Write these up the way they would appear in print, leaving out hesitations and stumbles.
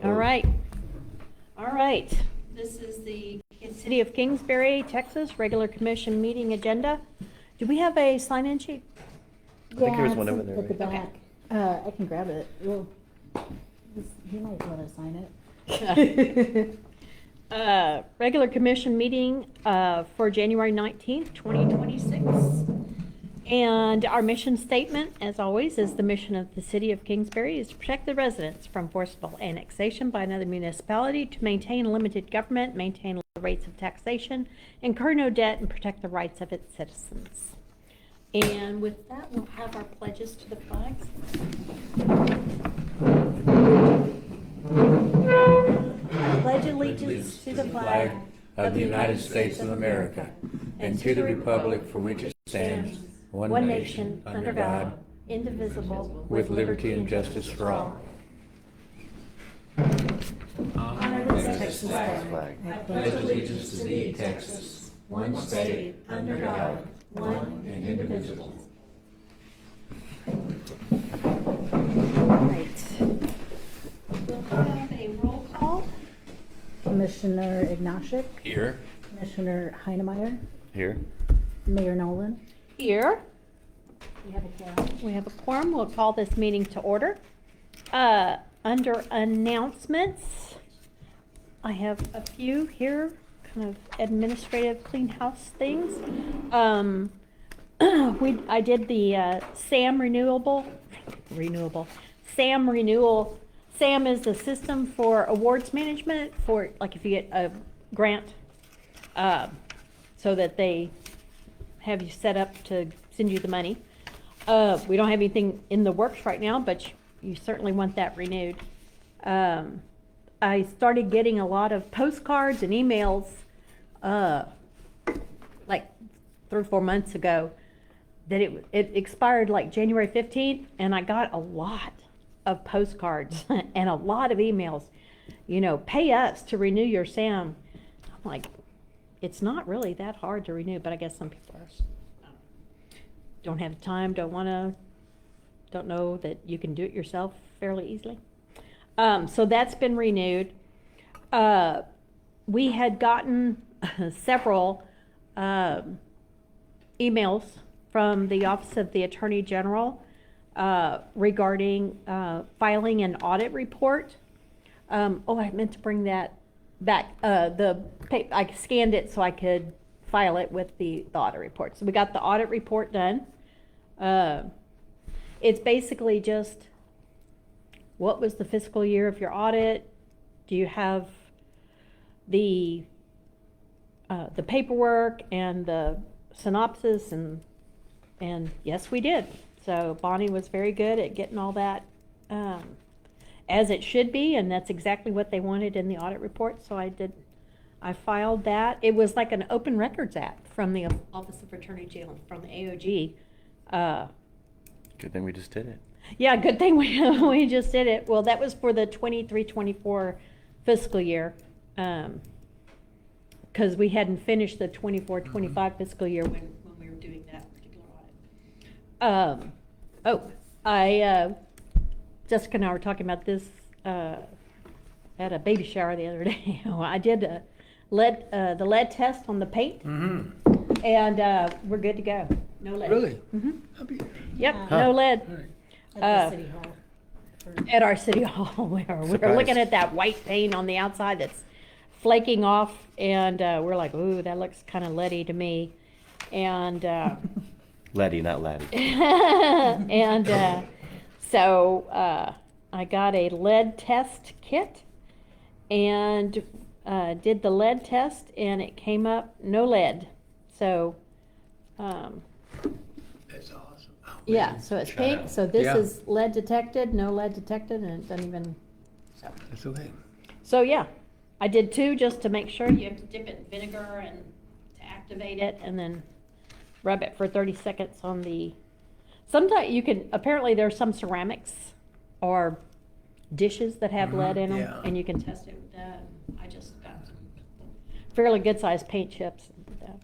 All right. All right. This is the City of Kingsbury, Texas, regular commission meeting agenda. Do we have a sign-in sheet? I think there's one over there. At the right? back. I can grab it. Well, he might let us sign it. Regular commission meeting for January 19th, 2026. And our mission statement, as always, is the mission of the City of Kingsbury is to protect the residents from forcible annexation by another municipality, to maintain limited government, maintain low rates of taxation, incur no debt, and protect the rights of its citizens. And with that, we'll have our pledges to the flags. I pledge allegiance to the flag of the United States of America and to the republic for which it stands, one nation, under God, indivisible, with liberty and justice for all. Honor this Texas flag. I pledge allegiance to thee, Texas, one state, under God, one and indivisible. Right. We'll have a roll call. Commissioner Ignashik, Here. Commissioner Heinemeyer, Here. Mayor Nolen. Here. We have a quorum. We have a quorum. We'll call this meeting to order. Under announcements, I have a few here, kind of administrative clean house things. I did the SAM renewal. SAM is the system for awards management for, like, if you get a grant, so that they have you set up to send you the money. We don't have anything in the works right now, but you certainly want that renewed. I started getting a lot of postcards and emails, like 3 or 4 months ago, that it expired like January 15th, and I got a lot of postcards and a lot of emails, pay us to renew your SAM. I'm like, it's not really that hard to renew, but I guess some people don't have time, don't know that you can do it yourself fairly easily. So that's been renewed. We had gotten several emails from the Office of the Attorney General regarding filing an audit report. I meant to bring that back. I scanned it so I could file it with the audit report. So we got the audit report done. It's basically just, what was the fiscal year of your audit? Do you have the paperwork and the synopsis? And yes, we did. So Bonnie was very good at getting all that as it should be, and that's exactly what they wanted in the audit report. So I filed that. It was like an Open Records Act from the Office of Attorney General, from the AOG. Good thing we just did it. Yeah, good thing we just did it. Well, that was for the 23-24 fiscal year, because we hadn't finished the 24-25 fiscal year when we were doing that particular audit. Jessica and I were talking about this at a baby shower the other day. I did the lead test on the paint, and we're good to go. No lead. Really? Mm-hmm. Yep, no lead. At the City Hall. At our City Hall, we're looking at that white paint on the outside that's flaking off, and we're like, ooh, that looks kind of leady to me. And Letty, not Laddie. and so I got a lead test kit and did the lead test, and it came up no lead. So That's awesome. Oh, yeah, man. so it's Shout pink. out. So this Yeah. is lead detected, no lead detected, and it doesn't even. That's okay. So yeah, I did 2 just to make sure. You have to dip it in vinegar and to activate it, and then rub it for 30 seconds on the. Sometimes you can. Apparently, there's some ceramics or dishes that have lead in them, yeah. and you can test it with that. I just got fairly good sized paint chips. And did that.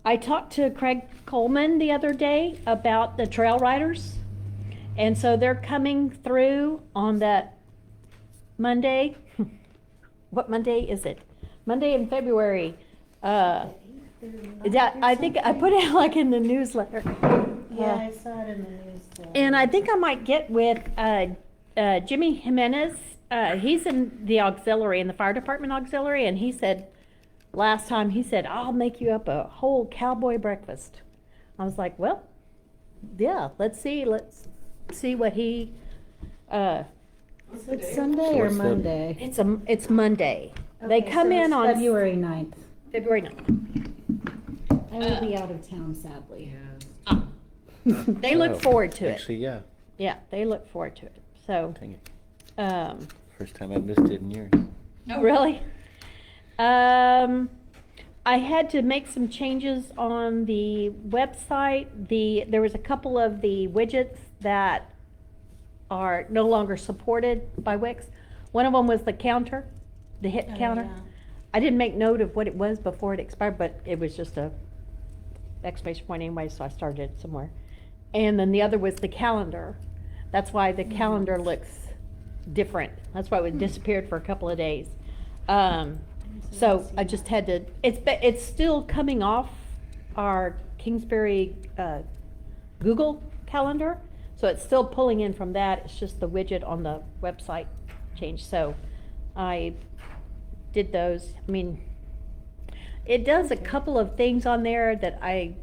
I talked to Craig Coleman the other day about the trail riders, and so they're coming through on that Monday. What Monday is it? Monday in February. I think I put it like in the newsletter. Yeah, I saw it in the news. And I think I might get with Jimmy Jimenez. He's in the auxiliary, in the fire department auxiliary, and he said, last time, he said, I'll make you up a whole cowboy breakfast. I was like, well, yeah, let's see what he, It's Sunday or What's the- Monday? it's Monday. They Okay, come so in it's on February 9th. February 9th. I will be out of town, sadly. They look Oh, forward to it. Actually, yeah. Yeah, they look forward to it. So, Dang it. um, First time I've missed it in years. oh, really? I had to make some changes on the website. There was a couple of the widgets that are no longer supported by Wix. One of them was the counter, the hit Oh, counter. yeah. I didn't make note of what it was before it expired, but it was just a exclamation point anyway, so I started it somewhere. And then the other was the calendar. That's why the calendar looks different. That's why it disappeared for a couple of days. So I just had to, it's still coming off our Kingsbury Google calendar. So it's still pulling in from that. It's just the widget on the website changed. So I did those. I mean, it does a couple of things on there that I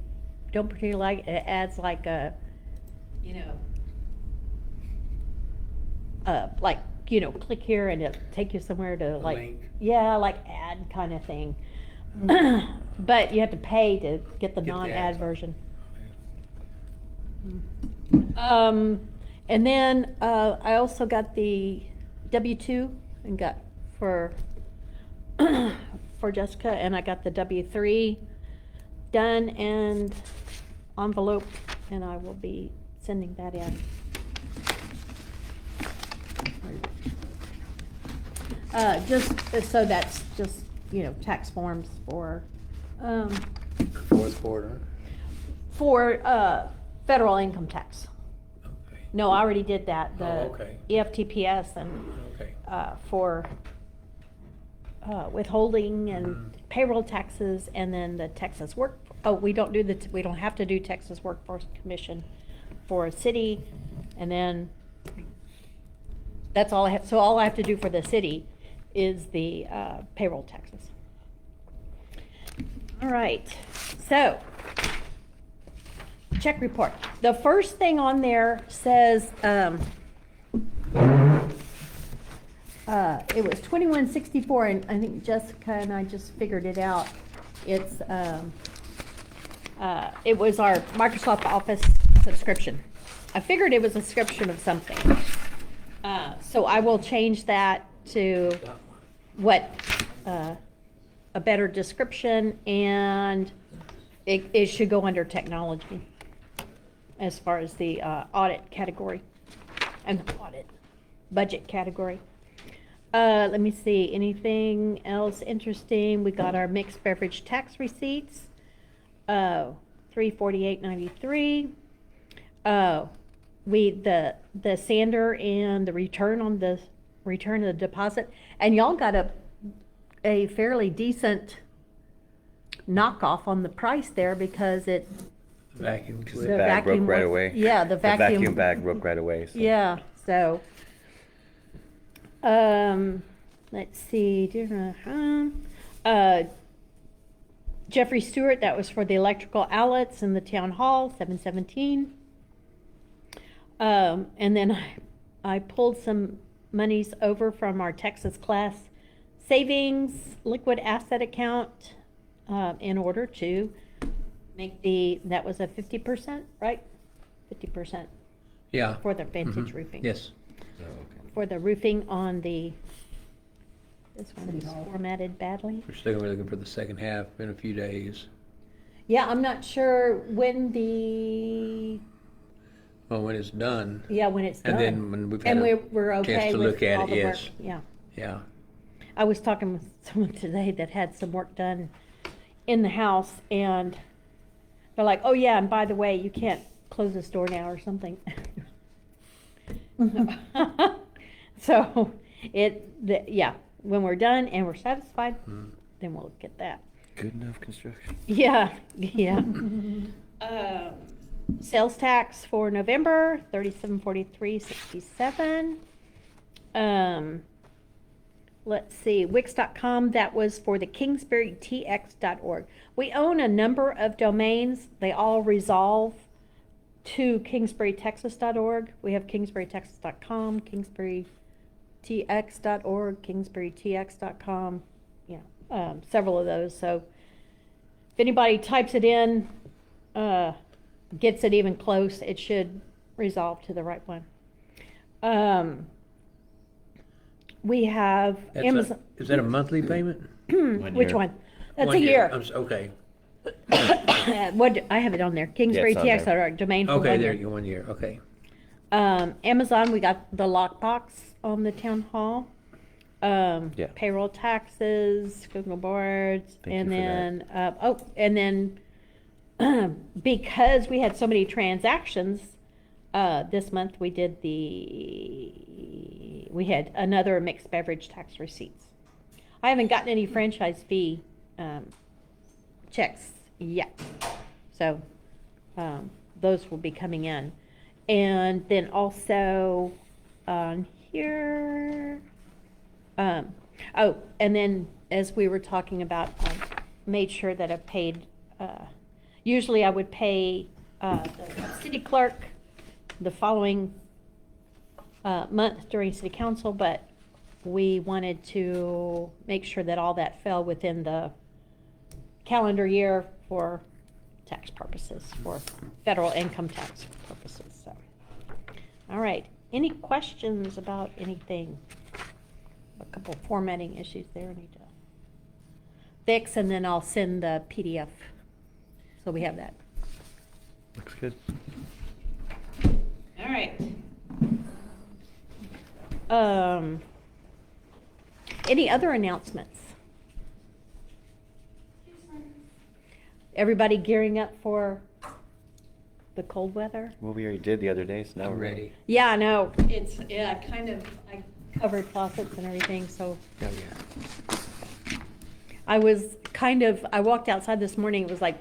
don't particularly like. It adds like a, click here and it'll take you somewhere to like, link. yeah, like ad kind of thing. But you have to pay to get the Get the non-ad ads. version. And then I also got the W-2 and got for Jessica, and I got the W-3 done and envelope, and I will be sending that in. Just so that's just tax forms for Fourth quarter. federal income tax. Okay. No, I already did that. The Oh, okay. EFTPS and Okay. for withholding and payroll taxes, and then the Texas work. Oh, we don't have to do Texas Workforce Commission for a city, and then that's all I have. So all I have to do for the city is the payroll taxes. All right, so check report. The first thing on there says it was 2164, and I think Jessica and I just figured it out. It's it was our Microsoft Office subscription. I figured it was a subscription of something. So I will change that to what a better description, and it should go under technology as far as the audit category and the audit budget category. Let me see, anything else interesting? We got our mixed beverage tax receipts, $348.93. The sander and the return on the return of the deposit, and y'all got a fairly decent knockoff on the price there because it. Vacuum The clip. bag broke right was- away. Yeah, the vacuum. The vacuum bag broke right away. So. Yeah, so, let's see, Jeffrey Stewart, that was for the electrical outlets in the town hall, 717. And then I pulled some monies over from our Texas class savings liquid asset account, in order to make that was a 50%, right? 50%. Yeah. For the vintage Mhm. roofing. Yes. Oh, okay. For the roofing on this one City is Hall. formatted badly. We're still looking for the second half in a few days. Yeah, I'm not sure when Well, when it's done. when it's done. And then when we've had And a we're okay chance to with look at all it, the work. yes. Yeah. Yeah. I was talking with someone today that had some work done in the house, and they're like, oh yeah, and by the way, you can't close this door now or something. So Yeah, when we're done and we're satisfied, Hmm. then we'll get that. Good enough construction. Yeah, yeah. Sales tax for November, 3743.67. Let's see, Wix.com, that was for the KingsburyTX.org. We own a number of domains. They all resolve to KingsburyTexas.org. We have KingsburyTexas.com, KingsburyTX.org, KingsburyTX.com. Yeah, several of those. So if anybody types it in, gets it even close, it should resolve to the right one. We have That's Amazon. Is that a monthly payment? Which year. one? That's 1 a year. Okay. I have it on there. KingsburyTX.org, domain for Okay, 1 there year. you go, 1 year, okay. Amazon, we got the lockbox on the town hall. Yeah. Payroll taxes, Google boards, Thank and you for then, and then because we had so many transactions, this month we did we had another mixed beverage tax receipts. I haven't gotten any franchise fee, checks yet. So, those will be coming in. And then also on here, and then as we were talking about, made sure that I paid, usually I would pay the city clerk the following month during city council, but we wanted to make sure that all that fell within the calendar year for tax purposes, for federal income tax purposes. So, all right. Any questions about anything? A couple formatting issues there I need to fix, and then I'll send the PDF. So we have that. Looks good. All right. Any other announcements? Everybody gearing up for the cold weather? Well, we already did the other day, so now I'm we're ready. Yeah, I know. It's, I covered faucets and everything, so Oh, yeah. I walked outside this morning, it was like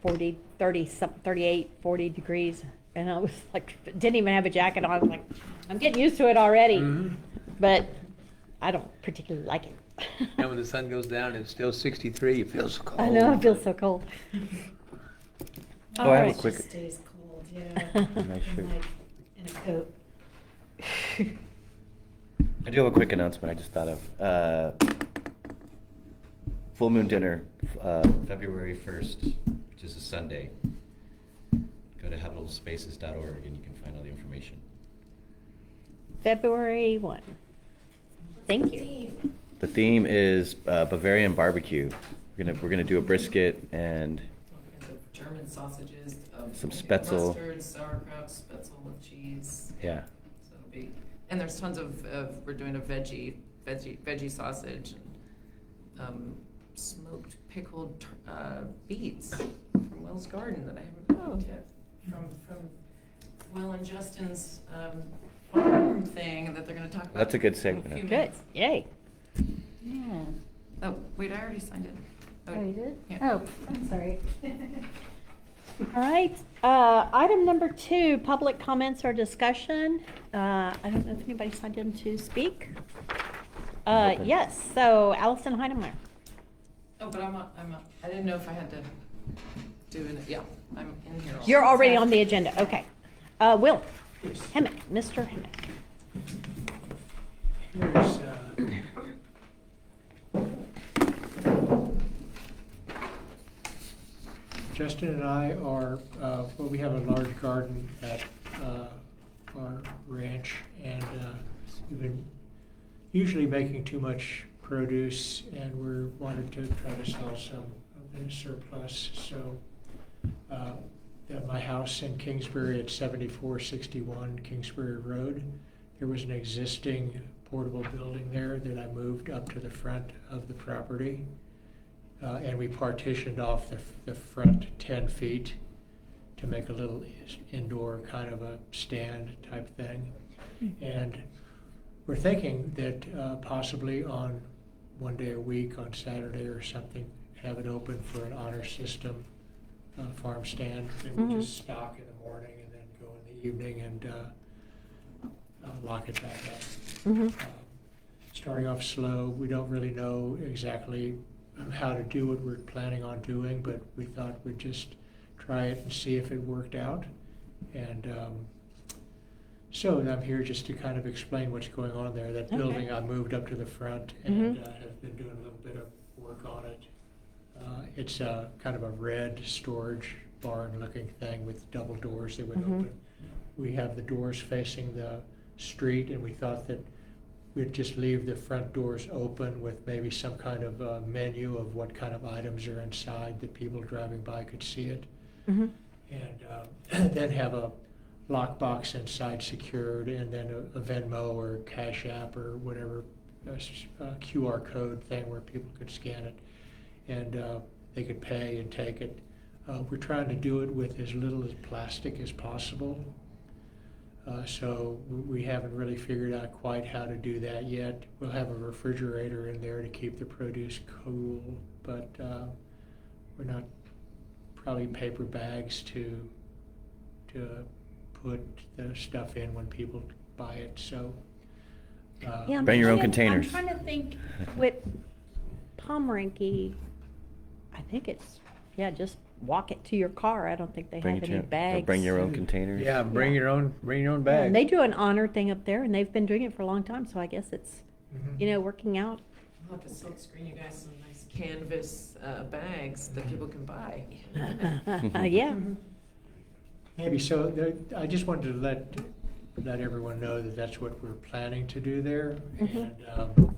40, 30, 38, 40 degrees. And I was like, didn't even have a jacket on. I was like, I'm getting used to it already. Mhm. But I don't particularly like it. And when the sun goes down, it's still 63, it feels so cold. I know, it feels so cold. Oh, I have a Alright. quick- It just stays cold, yeah. Nice shirt. I'm like in a coat. I do have a quick announcement I just thought of. Full moon dinner, February 1st, which is a Sunday. Go to habitablespaces.org and you can find all the information. February 1. Thank you. The theme is Bavarian barbecue. We're gonna do a brisket and German sausages, Some Spätzle. mustard, sauerkraut, Spätzle with cheese. yeah. So it'll be, and there's tons of we're doing a veggie sausage and smoked pickled beets from Will's Garden that I haven't cooked yet. From Will and Justin's farm thing that they're gonna talk about. That's a good in segment. few Good, minutes. yay. Yeah. Oh, wait, I already signed it. Oh, you did? Yeah. Oh, I'm sorry. All right, item number 2, public comments or discussion. I don't know if anybody signed in to speak. Open. Yes, so Allison Heinemeyer. Oh, but I didn't know if I had to do it, yeah, I'm in here. You're already on the agenda, okay. Will Hemmick, Mr. Hemmick. Here's, Justin and I are, well, we have a large garden at our ranch, and we've been usually making too much produce, and we're wanting to try to sell some in a surplus. So at my house in Kingsbury at 7461 Kingsbury Road, there was an existing portable building there that I moved up to the front of the property. And we partitioned off the front 10 feet to make a little indoor kind of a stand type thing. And we're thinking that possibly on one day a week, on Saturday or something, have it open for an honor system farm stand. And we just stock in the morning and then go in the evening and lock it back up. Starting off slow, we don't really know exactly how to do what we're planning on doing, but we thought we'd just try it and see if it worked out. And so I'm here just to kind of explain what's going on there. That building, I moved up to the front and have been doing a little bit of work on it. It's a kind of a red storage barn looking thing with double doors that would open. We have the doors facing the street, and we thought that we'd just leave the front doors open with maybe some kind of menu of what kind of items are inside that people driving by could see it. And then have a lockbox inside secured, and then a Venmo or Cash App or whatever, a QR code thing where people could scan it and they could pay and take it. We're trying to do it with as little as plastic as possible. So we haven't really figured out quite how to do that yet. We'll have a refrigerator in there to keep the produce cool, but we're not probably paper bags to put the stuff in when people buy it. So Yeah, I'm Bring your own trying to- containers. I'm trying to think with Pomeranke, I think it's, yeah, just walk it to your car. I don't think they have any bags. Bring your own containers. Yeah, bring your own Yeah, bag. and they do an honor thing up there, and they've been doing it for a long time, so I guess it's, working out. I'll have to silk screen you guys some nice canvas bags that people can buy. Yeah. maybe so. I just wanted to let everyone know that that's what we're planning to do there, and it'll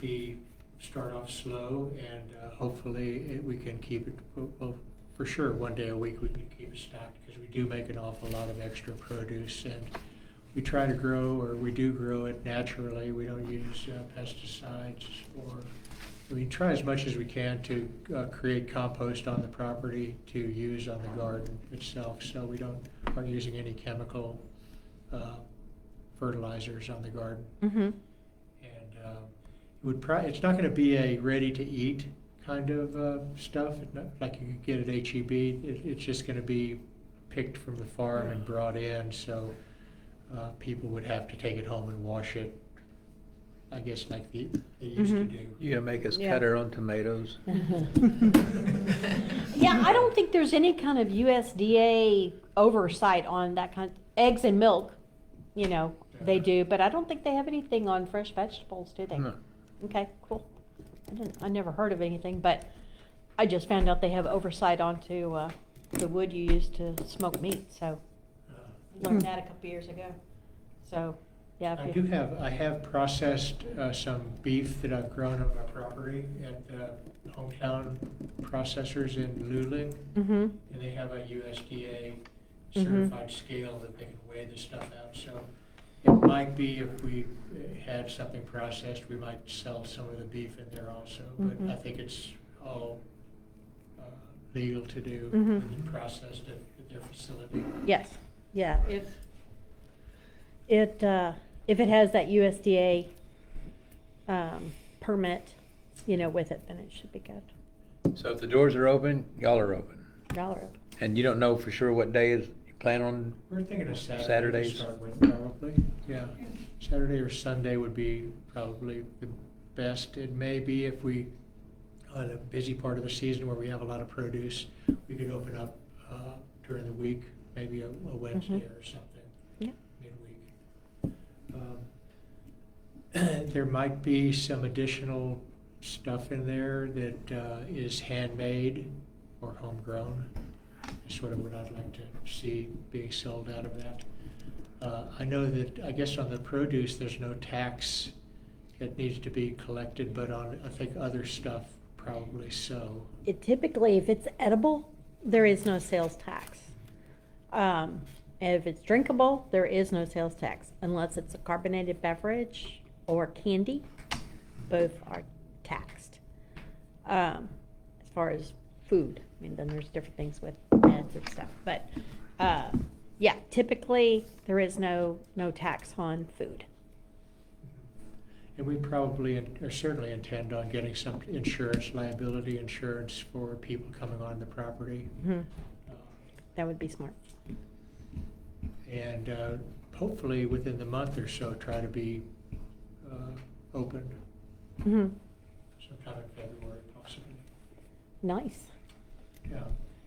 be start off slow, and hopefully we can keep it. Well, for sure, one day a week we can keep it stocked because we do make an awful lot of extra produce, and we try to grow, or we do grow it naturally. We don't use pesticides, or we try as much as we can to create compost on the property to use on the garden itself. So we aren't using any chemical fertilizers on the garden. And it's not going to be a ready-to-eat kind of stuff. It's not like you could get at H-E-B. It's just going to be picked from the farm and brought in. So people would have to take it home and wash it, I guess, like they used to do. You gonna make us Yeah. cut our own tomatoes? Yeah, I don't think there's any kind of USDA oversight on that kind, eggs and milk, they do, but I don't think they have anything on fresh vegetables, do they? No. Okay, cool. I never heard of anything, but I just found out they have oversight onto the wood you use to smoke meat, so learned that a couple years ago. So, yeah. I have processed some beef that I've grown on my property at hometown processors in Luling, and they have a USDA certified scale that they can weigh the stuff out. So it might be if we had something processed, we might sell some of the beef in there also. But I think it's all legal to do and processed at their facility. Yes, yeah, if it has that USDA permit, with it, then it should be good. So if the doors are open, y'all are open. Y'all are open. And you don't know for sure what day is, you plan on? We're thinking of Saturday Saturdays? to start with, probably. Yeah, Saturday or Sunday would be probably the best. It may be if we, on a busy part of the season where we have a lot of produce, we could open up during the week, maybe a Wednesday or something. Yeah. Midweek. There might be some additional stuff in there that is handmade or homegrown. Sort of what I'd like to see being sold out of that. I know that, I guess on the produce, there's no tax that needs to be collected, but on, I think, other stuff, probably so. It typically, if it's edible, there is no sales tax. And if it's drinkable, there is no sales tax, unless it's a carbonated beverage or candy. Both are taxed. As far as food, then there's different things with meds and stuff. But yeah, typically there is no tax on food. And we probably, or certainly intend on getting some insurance, liability insurance for people coming on the property. Mhm. Uh, That would be smart. And hopefully within the month or so, try to be open Mhm. sometime in February possibly. Nice. Yeah,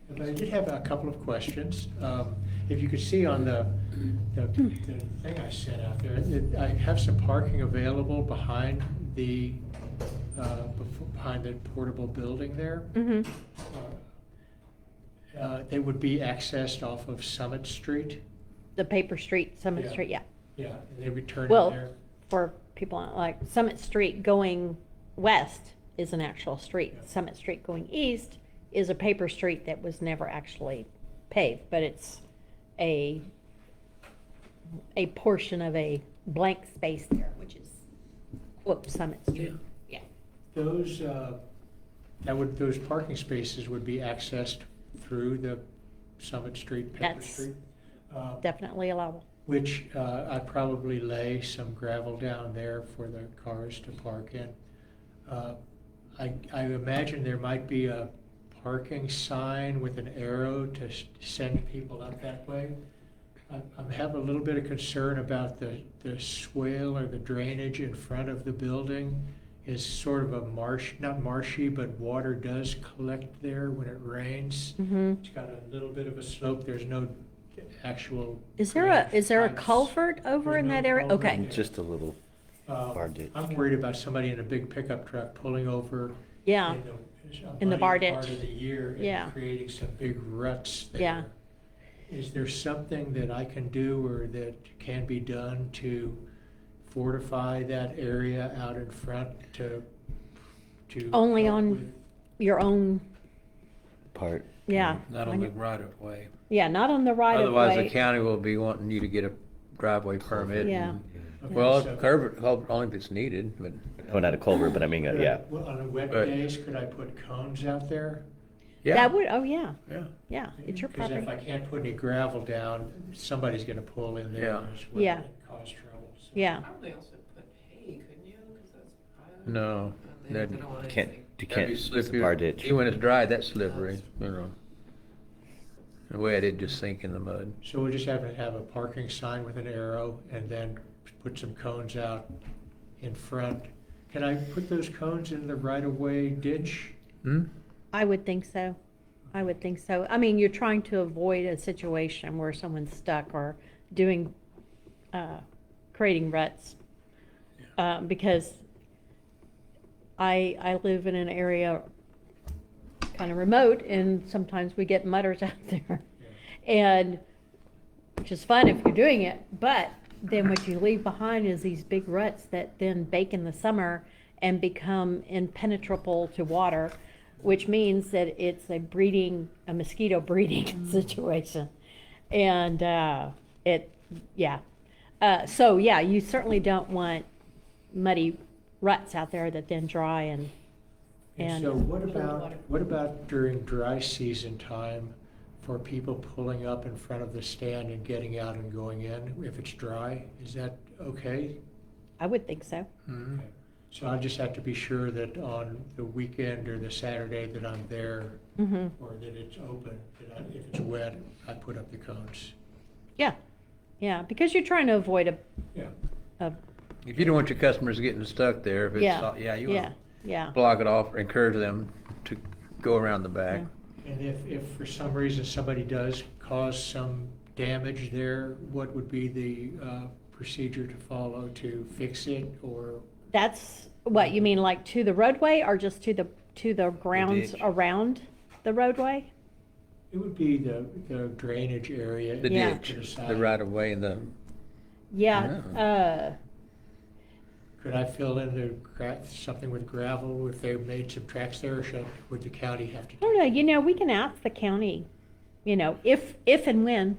but I did have a couple of questions. If you could see on the thing I sent out there, I have some parking available behind the portable building there. Mhm. They would be accessed off of Summit Street. The Paper Street, Summit Yeah. Street, yeah. Yeah, and they would turn in Well, there. for people on, like Summit Street going west is an actual street. Yeah. Summit Street going east is a paper street that was never actually paved, but it's a portion of a blank space there, which is, quote, Summit Street. Yeah. Those, those parking spaces would be accessed through the Summit Street, Paper That's Street. definitely allowable. Which I'd probably lay some gravel down there for the cars to park in. I imagine there might be a parking sign with an arrow to send people up that way. I'm having a little bit of concern about the swale or the drainage in front of the building is sort of a marsh, not marshy, but water does collect there when it rains. Mhm. It's got a little bit of a slope. There's no actual. Is there a pipes. culvert over There's in no that area? culvert Okay. there. Just a little bar ditch. I'm worried about somebody in a big pickup truck pulling over. Yeah. In the bar muddy ditch. Part of the year Yeah. and creating some big ruts there. Yeah. Is there something that I can do or that can be done to fortify that area out in front to? Only help on with- your own, Part. yeah. Not on the right of way. Yeah, not on the right of Otherwise, the way. county will be wanting you to get a driveway permit. Yeah. and- Okay, Well, so- curb, only if it's needed, but. Oh, not a culvert, but I mean, yeah. Well, on the wet But- days, could I put cones out there? Yeah. That would, oh, yeah, Yeah. yeah, it's your Because property. if I can't put any gravel down, somebody's gonna pull in there Yeah. as well Yeah. and cause trouble. So- Yeah, Probably also put hay, couldn't you? 'Cause that's. No, They that don't want Can't, anything. you That'd can't, be it's a slippery. bar ditch. Even when it's dry, that's slippery, you know. The way I did just sink in the mud. So we'll just have to have a parking sign with an arrow and then put some cones out in front. Can I put those cones in the right-of-way ditch? Hmm? I would think so. I would think so. I mean, you're trying to avoid a situation where someone's stuck or doing, creating ruts. Because I live in an area kind of remote and sometimes we get mudders out there. And, which is fun if you're doing it, but then what you leave behind is these big ruts that then bake in the summer and become impenetrable to water, which means that it's a mosquito breeding situation. And, so yeah, you certainly don't want muddy ruts out there that then dry and. And so what about during dry season time for people pulling up in front of the stand and getting out and going in if it's dry? Is that okay? I would think so. Mhm. So I just have to be sure that on the weekend or the Saturday that I'm there Mm-hmm. or that it's open, that if it's wet, I put up the cones. Yeah, yeah, because you're trying to avoid Yeah. a, If you don't want your customers getting stuck there, if it's, yeah, you yeah, want yeah. to block it off or encourage them to go around the back. And if for some reason somebody does cause some damage there, what would be the procedure to follow to fix it or? That's, what, you mean like to the roadway or just to the grounds ditch. around the roadway? It would be the drainage area. The Yeah. ditch, to the side. the right of way and the, Yeah, Could I fill in something with gravel if they made some tracks there, or would the county have to? I don't know, we can ask the county, if and when,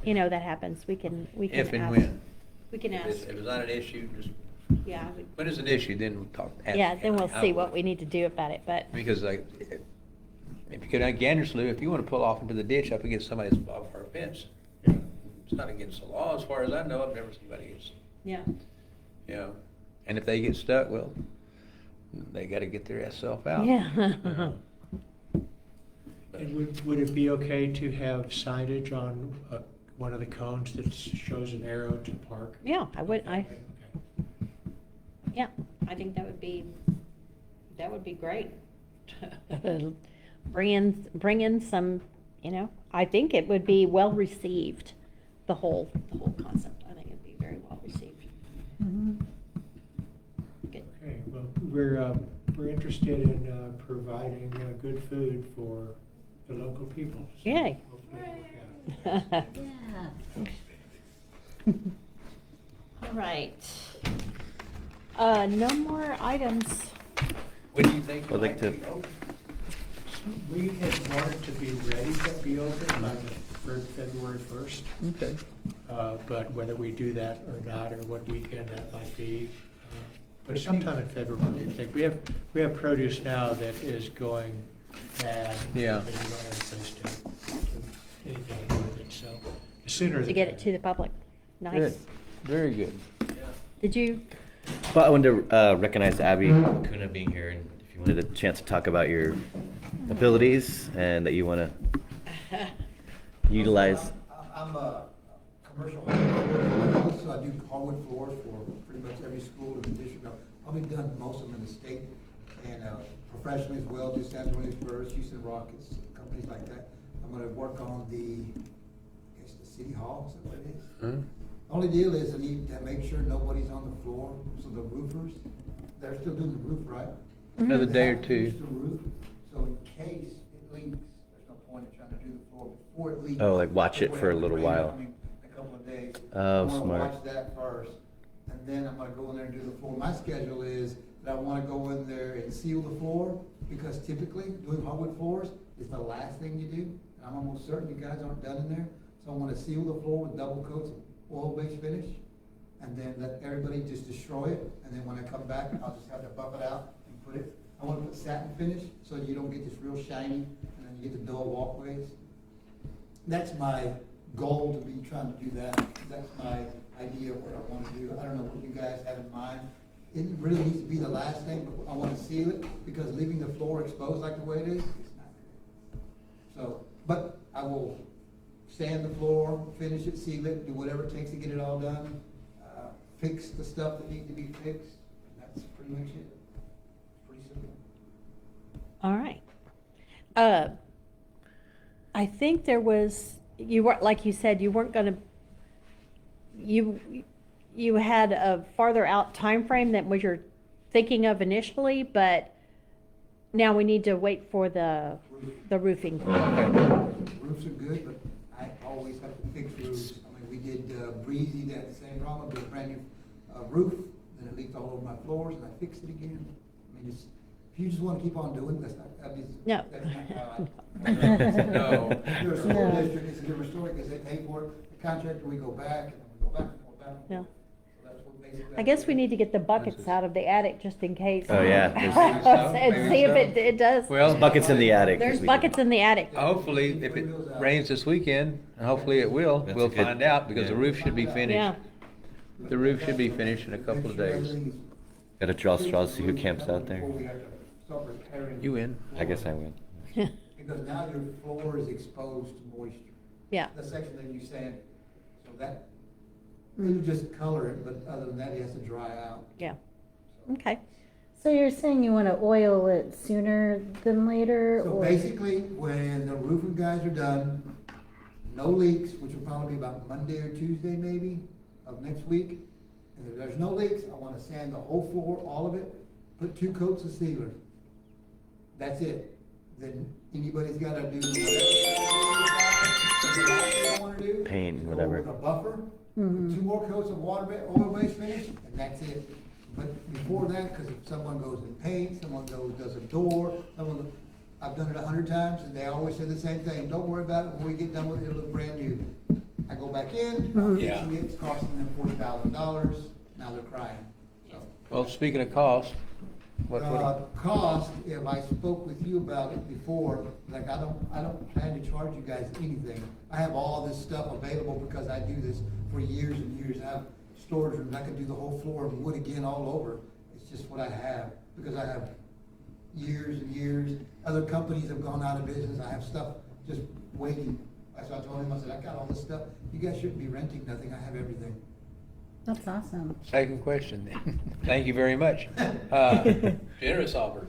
that happens, we can if and ask. when. We can If ask, it's not an issue, just, yeah, when it's an issue, then we'll talk. ask yeah, the then we'll county. see I what would. we need to do about it, but, Because like, if you go down Gander Slough, if you want to pull off into the ditch up against somebody's off our fence, it's not against the law, as far as I know, I've never seen anybody gets, yeah. you know. And if they get stuck, well, they gotta get their ass self out. Yeah. And would it be okay to have signage on one of the cones that shows an arrow to park? Yeah, I would, Okay. yeah, I think that would be great. Bring in some, I think it would be well received, the whole concept. I think it'd be very well received. Mhm. Good. Okay, well, we're interested in providing good food for the local people. So Yay. hopefully, yeah. Yeah. All right. No more items. What do you think? I'd like to, We had wanted to be ready to be open by the February 1st, Okay. but whether we do that or not, or what weekend that might be, but sometime in February, I think. We have produce now that is going bad. Yeah. But we don't have a place to anything to do with it, so the sooner. To the get it better. to the public. Good, Nice. very good. Did you, well, I wanted to recognize Abby Kuna being here, and if you wanted a chance to talk about your abilities and that you want to utilize. I'm a commercial hardwood, so I do hardwood floors for pretty much every school in the district. I've probably done most of them in the state, and professionally as well, do San Antonio Spurs, Houston Rockets, companies like that. I'm gonna work on I guess the city hall, is that what it is? Huh? Only deal is I need to make sure nobody's on the floor, so the roofers, they're still doing the roof, right? Another day or They have to two. fix the roof, so in case it leaks, there's no point in trying to do the floor before it leaks. Oh, like watch it for a little while. A couple of days. Oh, I wanna smart. watch that first, and then I'm gonna go in there and do the floor. My schedule is that I wanna go in there and seal the floor, because typically, doing hardwood floors is the last thing you do. And I'm almost certain you guys aren't done in there, so I wanna seal the floor with double coats of oil-based finish, and then let everybody just destroy it, and then when I come back, I'll just have to buff it out and put it, I wanna put satin finish, so you don't get this real shiny, and then you get the dull walkways. That's my goal, to be trying to do that. That's my idea of what I want to do. I don't know what you guys have in mind. It really needs to be the last thing, but I want to seal it, because leaving the floor exposed like the way it is, it's not good. So, but I will sand the floor, finish it, seal it, do whatever it takes to get it all done, fix the stuff that needs to be fixed. That's pretty much it. Pretty simple. all right. I think there was, you weren't, like you said, you weren't gonna, you had a farther out time frame than was you're thinking of initially, but now we need to wait for the roofing. Roofs are good, but I always have to fix roofs. I mean, we did Breezy, they had the same problem, did a brand new roof, then it leaked all over my floors, and I fixed it again. I mean, if you just want to keep on doing, that's not, No. that's not how No. If you're a school No. district, it's a different story, because they pay for it, the contractor, we go back, and we go back, and go back. Yeah. So that's what basically. I guess we need to get the buckets out of the attic just in case. Oh, yeah. Maybe so, And maybe see if so. it does. Well, Buckets in the attic. There's buckets in the attic. hopefully, if it rains this weekend, and hopefully it will, That's we'll a good- find out, because the yeah. roof should be Yeah. finished. The roof should be finished in a couple of days. Gotta draw straws, see who camps out there. Before we have to start repairing You win. I guess I win. Because now your floor is exposed to moisture. Yeah, The section that you sand, so that, you just color it, but other than that, it has to dry out. yeah, So- okay. So you're saying you want to oil it sooner than later, So or? basically, when the roofing guys are done, no leaks, which will probably be about Monday or Tuesday maybe of next week. And if there's no leaks, I wanna sand the whole floor, all of it, put 2 coats of sealer. That's it. Then anybody's gotta do whatever they wanna do. Paint, Go whatever. with a buffer, Mhm. 2 more coats of oil-based finish, and that's it. But before that, because if someone goes and paints, someone does a door, I've done it 100 times, and they always say the same thing, don't worry about it, when we get done with it, it'll look brand new. I go back in, I'm Yeah. fixing it, it's costing them $40,000, now they're crying. So, Well, speaking of cost, what, cost, if I spoke with you about it before, like, I don't plan to charge you guys anything. I have all this stuff available because I do this for years and years. I have storage rooms, I could do the whole floor of wood again all over. It's just what I have, because I have years and years. Other companies have gone out of business. I have stuff just waiting. So I told him, I said, I got all this stuff. You guys shouldn't be renting nothing. I have everything. That's awesome. Second question then. Thank you very much. Generous offer.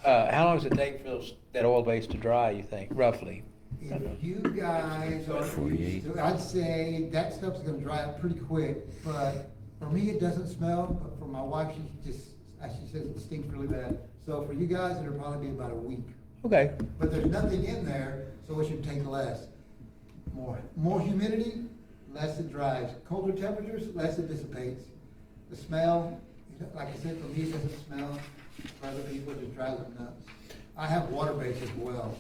How long does it take for that oil base to dry, you think, roughly? If you guys are 48. used to, I'd say that stuff's gonna dry up pretty quick, but for me, it doesn't smell, but for my wife, she says it stinks really bad. So for you guys, it'll probably be about a week. Okay. But there's nothing in there, so it should take less. More humidity, less it dries. Colder temperatures, less it dissipates. The smell, like I said, for me, it doesn't smell. For other people, it just drives them nuts. I have water base as well.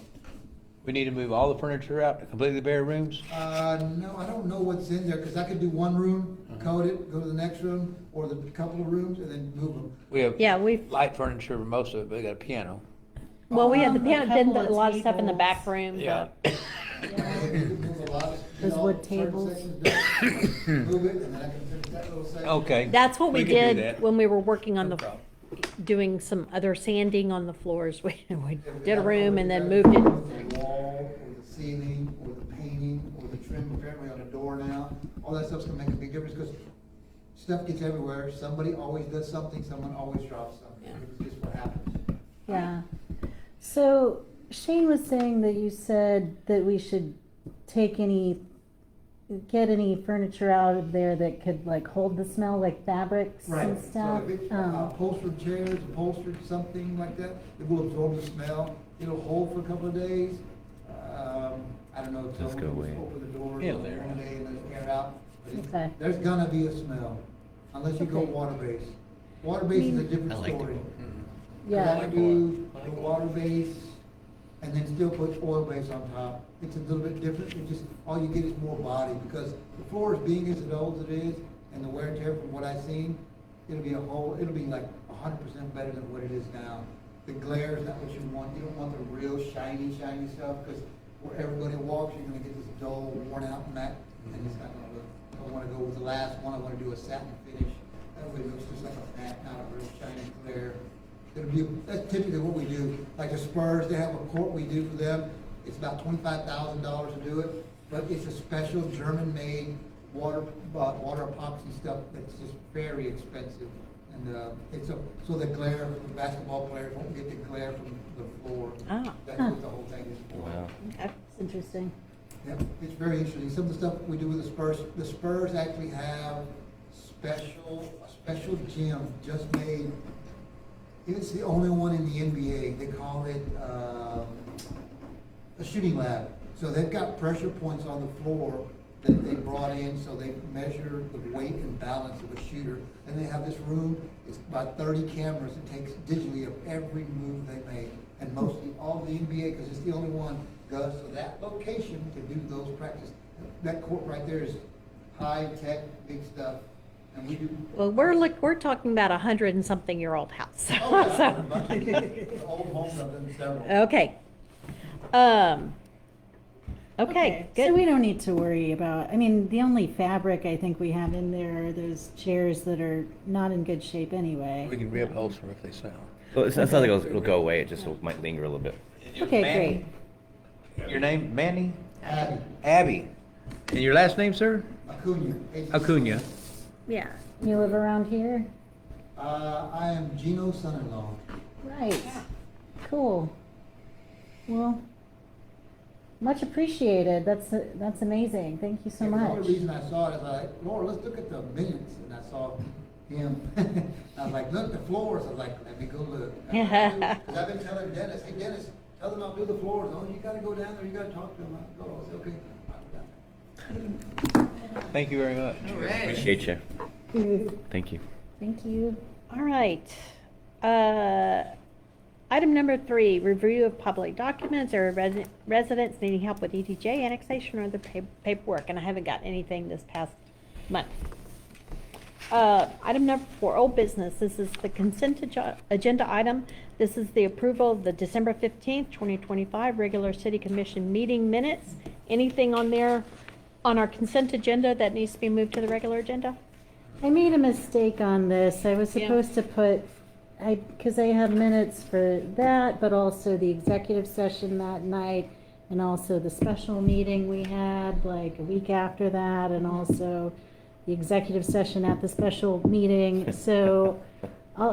We need to move all the furniture out to completely bare rooms? No, I don't know what's in there, because I could do one room, coat it, go to the next room, or the couple of rooms, and then move them. We have Yeah, we've, light furniture for most of it, but we got a piano. well, we had the A piano, couple then a of lot of stuff in the tables. back room. Yeah. Those wood tables. Move it, and then I can finish that little section. Okay. That's what we can do did that. when we were working on No the, problem. doing some other sanding on the floors. We If did a I room know and then exactly moved it. with the wall, or the ceiling, or the painting, or the trim apparently on the door now, all that stuff's gonna make a big difference, because stuff gets everywhere. Somebody always does something, someone always drops something. It's just what happens. Yeah. So Shane was saying that you said that we should get any furniture out of there that could like hold the smell, like fabrics and stuff. So if it's Oh. upholstered chairs, upholstered something like that, it will absorb the smell. It'll hold for a couple of days. I don't know, Let's go away. open the doors Yeah, on there. one day and let air out. But Okay. there's gonna be a smell, unless you go Okay. water base. Water base is a different I like the story. Mhm. Yeah. I do the water base and then still put oil base on top. It's a little bit different, it just, all you get is more body, because the floor is being as old as it is, and the wear and tear from what I've seen, it'll be like 100% better than what it is now. The glare is not what you want, you don't want the real shiny stuff, because where everybody walks, you're gonna get this dull, worn out matte, and it's not gonna look. I wanna go with the last one, I wanna do a satin finish, that way it looks just like a matte, not a real shiny glare. That's typically what we do. Like the Spurs, they have a court we do for them. It's about $25,000 to do it, but it's a special German-made water epoxy stuff that's just very expensive. And so the glare from the basketball players won't get the glare from the floor. Ah. That's what the whole thing is for. Wow. Okay. It's interesting. Yeah, it's very interesting. Some of the stuff we do with the Spurs actually have a special gym just made. It's the only one in the NBA. They call it a shooting lab. So they've got pressure points on the floor that they brought in, so they measure the weight and balance of a shooter. And they have this room, it's about 30 cameras. It takes digitally of every move they make. And mostly all of the NBA, because it's the only one, goes to that location to do those practices. That court right there is high-tech, big stuff. And we do. Well, we're talking about 100-and-something-year-old house. Oh, So- yeah. Old homes, I've done several. Okay. Okay, So good. we don't need to worry about, I mean, the only fabric I think we have in there are those chairs that are not in good shape anyway. We can reupholster them if they smell. Well, it's not like it'll go away, it just might linger a little bit. Okay, Manny? Your name, Manny? Abby, Abby. And your last name, sir? Acuna. Acuna. Yeah. You live around here? I am Gino's son-in-law. Right. Cool. Well, much appreciated. That's amazing. Thank you so And The much. only reason I saw it is like, Lord, let's look at the minutes, and I saw him. I was like, look, the floors. I was like, let me go look. Because I've been telling Dennis, hey Dennis, tell them I'll do the floors. Oh, you gotta go down there, you gotta talk to them. I go, I said, okay. I'll go down there. Thank you very much. All right. Appreciate you. Thank you. Thank you. All right. Item number 3, review of public documents or residents needing help with ETJ annexation or other paperwork, and I haven't got anything this past month. Item number 4, old business. This is the consent agenda item. This is the approval of the December 15th, 2025 regular city commission meeting minutes. Anything on there on our consent agenda that needs to be moved to the regular agenda? I made a mistake on this. I was Yeah. supposed to put, because I have minutes for that, but also the executive session that night, and also the special meeting we had like a week after that, and also the executive session at the special meeting. So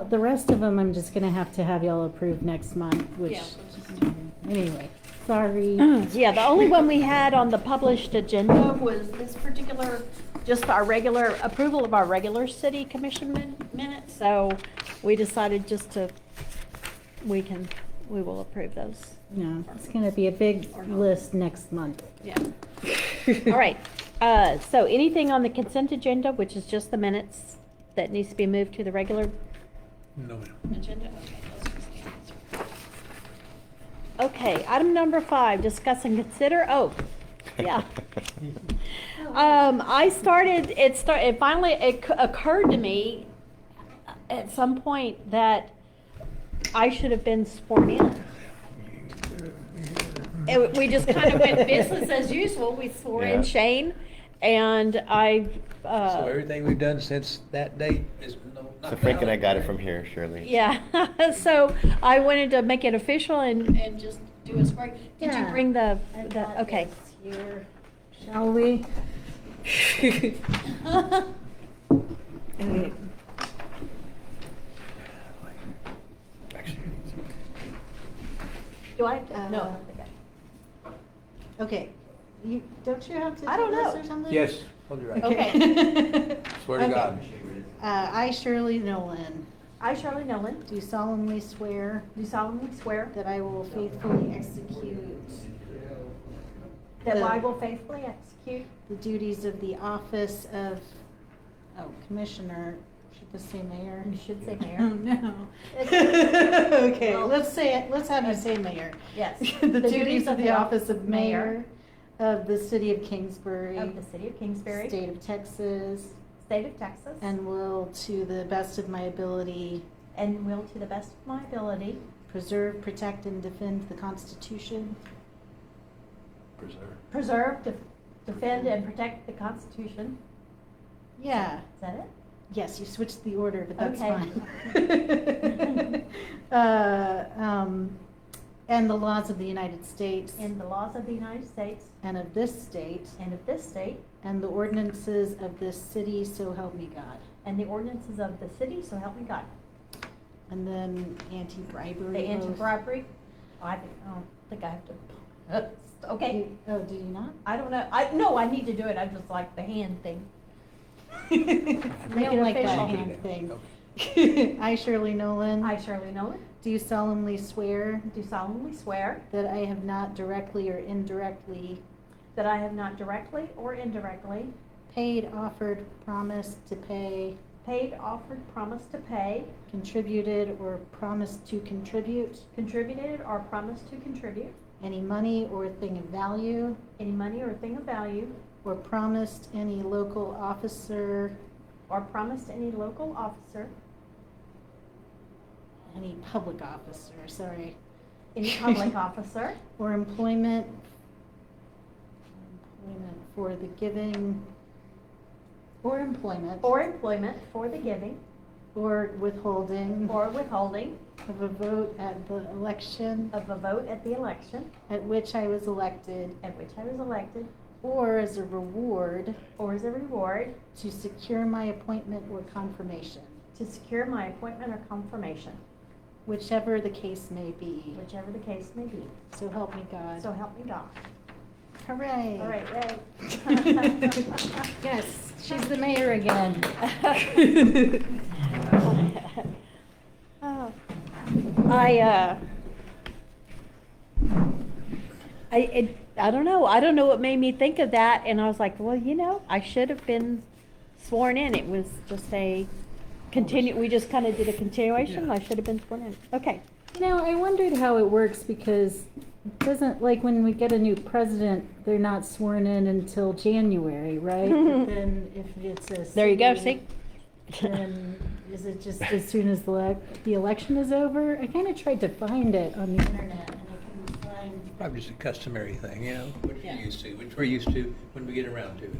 the rest of them, I'm just gonna have to have y'all approve next month, which, Yeah. anyway, sorry. Yeah, the only one we had on the published agenda was this particular, just our regular, approval of our regular city commission minutes. So we decided just to, we will approve those. No, it's gonna be a big Or not. list next month. Yeah. All right, so anything on the consent agenda, which is just the minutes, that needs to be moved to the regular No, ma'am. agenda? Okay, those are stands. Okay, item number 5, discuss and consider, yeah. It finally occurred to me at some point that I should have been sworn in. We just kind of went business as usual. We swore in Yeah. Shane, and So everything we've done since that date is no. So Frank and I got it from here, Shirley. yeah. So I wanted to make it official and just do a swearing. Did you Yeah. bring the, I got okay. this here. Shall we? Okay. Do I? Uh, No. Okay, don't you have to I do don't this know. or something? Yes, hold your right. Okay. Swear to Okay. God. I, Shirley Nolen, I, Shirley Nolen, do solemnly swear do solemnly swear that I will faithfully execute that The- I will faithfully execute the duties of the office of, Commissioner, should this say mayor? You should say Oh, mayor. no. It's- Okay, Well- let's say it, let's have you say mayor. Yes. The duties of the office of mayor of the city of Kingsbury, Of the city of Kingsbury, state of Texas, state of Texas, and will, to the best of my ability, and will to the best of my ability preserve, protect, and defend the Constitution Preserve. preserve, defend, and protect the Constitution. Yeah, Is that it? yes, you switched the order, but that's Okay. fine. And the laws of the United States And the laws of the United States and of this state, and of this state, and the ordinances of this city, so help me God. and the ordinances of the city, so help me God. And then anti-bribery. The oath. anti-bribery, I don't think I have to, okay, Oh, do you not? I don't know, no, I need to do it, I just like the hand thing. I Make don't it like that official. hand thing. I, Shirley Nolen. I, Shirley Nolen, Do solemnly swear do solemnly swear that I have not directly or indirectly that I have not directly or indirectly paid, offered, promised to pay, paid, offered, promised to pay, contributed, or promised to contribute contributed, or promised to contribute any money or thing of value, any money or thing of value, or promised any local officer, or promised any local officer, any public officer, sorry, any public officer, or employment for the giving, or employment, or employment for the giving or withholding or withholding of a vote at the election of a vote at the election at which I was elected, at which I was elected, or as a reward or as a reward to secure my appointment or confirmation, to secure my appointment or confirmation, whichever the case may be. whichever the case may be. So help me God. So help me God. Hooray. All right, yay. Yes, she's the mayor again. Oh. I don't know. I don't know what made me think of that, and I was like, well, I should have been sworn in. It was just a we just kind of did a continuation. I should have been sworn in. Okay. I wondered how it works because it doesn't, like when we get a new president, they're not sworn in until January, right? But then if it's a There you go, city, see? then is it just as soon as the election is over? I kind of tried to find it on the internet and I couldn't find. Probably just a customary thing, which Yeah. you're used to, which we're used to when we get around to it.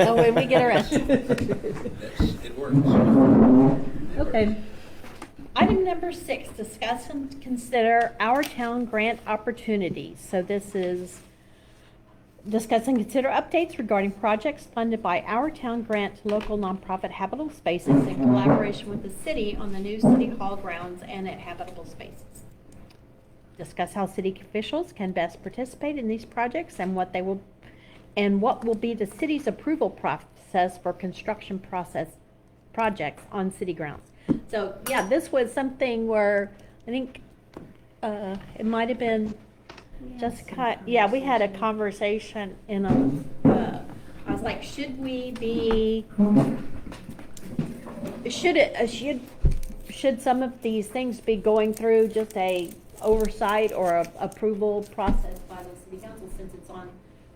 Oh, when we get around. It works. Okay. Item number 6, discuss and consider our town grant opportunities. So this is discuss and consider updates regarding projects funded by our town grant to local nonprofit Habitable Spaces in collaboration with the city on the new city hall grounds and at Habitable Spaces. Discuss how city officials can best participate in these projects and what will be the city's approval process for construction projects on city grounds. So, yeah, this was something where I think it might have been Jessica. Yeah, we had a conversation in I was like, should some of these things be going through just a oversight or a approval process by the city council since it's on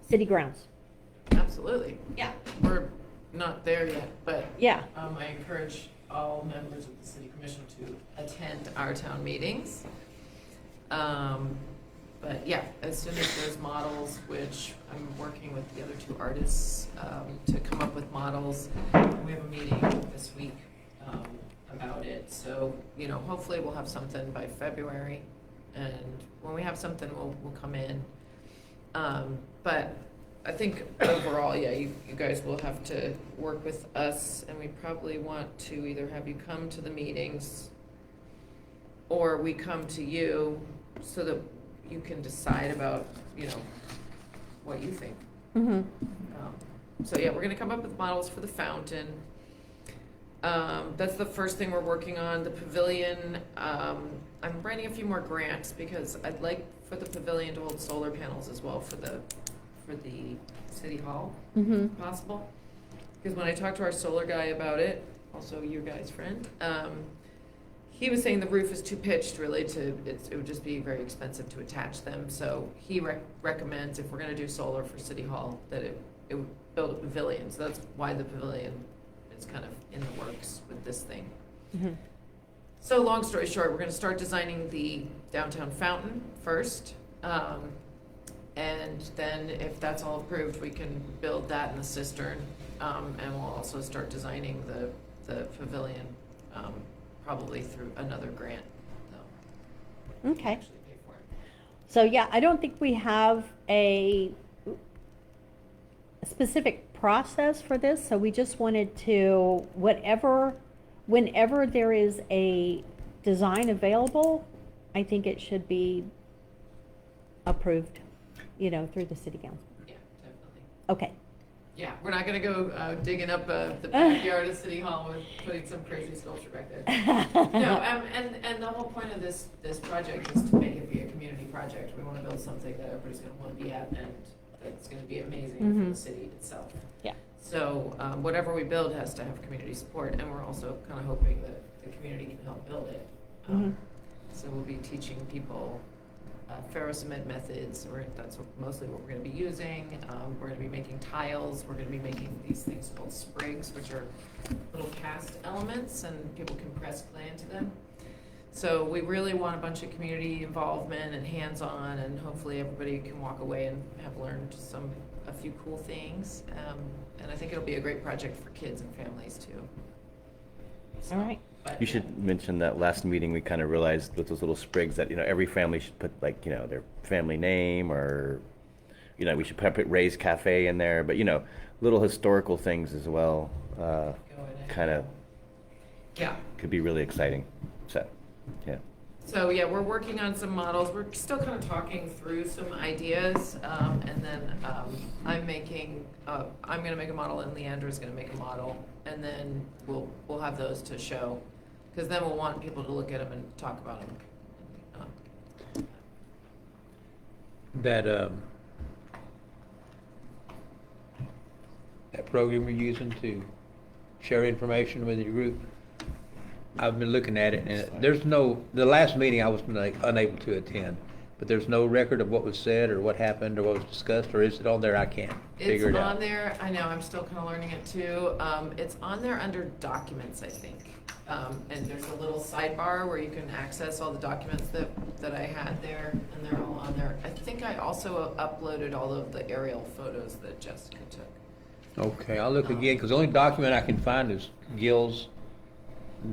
city grounds? Absolutely. Yeah. We're not there yet, but Yeah. I encourage all members of the city commission to attend our town meetings. But yeah, as soon as there's models, which I'm working with the other 2 artists to come up with models. We have a meeting this week about it. So, you know, hopefully we'll have something by February. And when we have something, we'll come in. But I think overall, yeah, you guys will have to work with us, and we probably want to either have you come to the meetings or we come to you so that you can decide about, you know, what you think. Mm-hmm. So yeah, we're gonna come up with models for the fountain. That's the first thing we're working on. The pavilion, I'm writing a few more grants because I'd like for the pavilion to hold solar panels as well for the city hall, Mm-hmm. if possible. Because when I talked to our solar guy about it, also your guy's friend, he was saying the roof is too pitched really it would just be very expensive to attach them. So he recommends if we're gonna do solar for city hall, that it would build a pavilion. So that's why the pavilion is kind of in the works with this thing. Mm-hmm. So long story short, we're gonna start designing the downtown fountain first. And then if that's all approved, we can build that in the cistern. And we'll also start designing the pavilion, probably through another grant. So Okay. actually pay for it. So, yeah, I don't think we have a specific process for this, so we just wanted to, whenever there is a design available, I think it should be approved, you know, through the city council. Yeah, definitely. Okay. Yeah, we're not gonna go digging up the backyard of City Hall and putting some crazy sculpture back there. No, and the whole point of this project is to make it be a community project. We wanna build something that everybody's gonna wanna be at and that's gonna be amazing for Mhm. the city itself. Yeah. So, whatever we build has to have community support, and we're also kinda hoping that the community can help build it. Mhm. So we'll be teaching people ferrocement methods, that's mostly what we're going to be using. We're going to be making tiles. We're going to be making these things called sprigs, which are little cast elements, and people can press clay into them. So we really want a bunch of community involvement and hands-on, and hopefully everybody can walk away and have learned a few cool things. And I think it'll be a great project for kids and families too. So, All right. but, You should mention that last meeting, we kind of realized with those little sprigs that, you know, every family should put, like, you know, their family name, or, you know, we should put Ray's Cafe in there, but, you know, little historical things as well, kind of yeah. could be really exciting. So, yeah. So, yeah, we're working on some models. We're still kind of talking through some ideas, and then I'm gonna make a model, and Leandra's gonna make a model, and then we'll have those to show, because then we'll want people to look at them and talk about them. That program you're using to share information with your group, I've been looking at it, and the last meeting I was unable to attend, but there's no record of what was said or what happened or what was discussed, or is it on there? I can't figure it out. It's on there. I know, I'm still kind of learning it too. It's on there under documents, I think. And there's a little sidebar where you can access all the documents that I had there, and they're all on there. I think I also uploaded all of the aerial photos that Jessica took. Okay, I'll look again, because the only document I can find is Gil's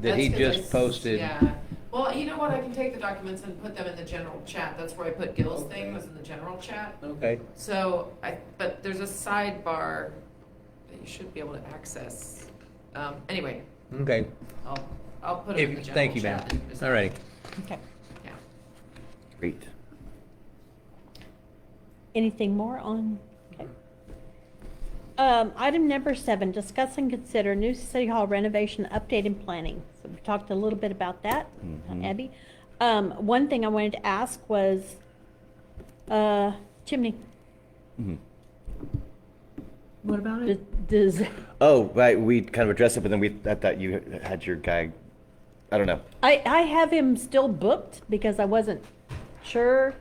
that he That's 'cause just posted. Yeah. Well, you know what? I can take the documents and put them in the general chat. That's where I put Gil's thing, was in the general chat. Okay, So, but there's a sidebar that you should be able to access. Anyway, okay. I'll put it in the general chat. Thank you, ma'am. and just- All righty. Okay. Yeah. Great. Anything more on? Okay. Item number 7, discuss and consider new city hall renovation update and planning. So we talked a little bit about that, Mhm. Abby. One thing I wanted to ask was, chimney. Mhm. What about it? Does, Oh, right, we kind of addressed it, but then I thought you had your guy, I don't know. I have him still booked because I wasn't sure,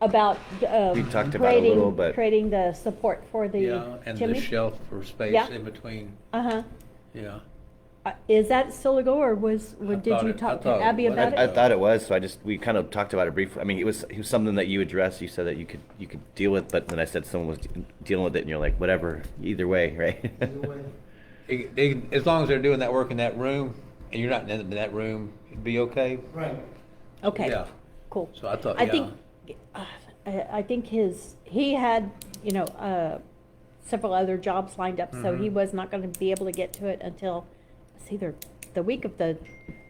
about, We talked about it a little, but- creating the support for the Yeah, and the chimney. shelf for space Yeah. in between, Uh-huh. yeah. Is that still a go, or did thought you it- I talk to thought it Abby was. about I it? thought it was, so we kind of talked about it briefly. I mean, it was something that you addressed. You said that you could deal with, but then I said someone was dealing with it, and you're like, whatever, either way, right? Either way. As long as they're doing that work in that room, and you're not in that room, it'd be okay? Right. Okay, Yeah, cool. so I thought, I yeah. think, I think he had, several other jobs lined up, so he Mhm. was not gonna be able to get to it until, it's either the week of the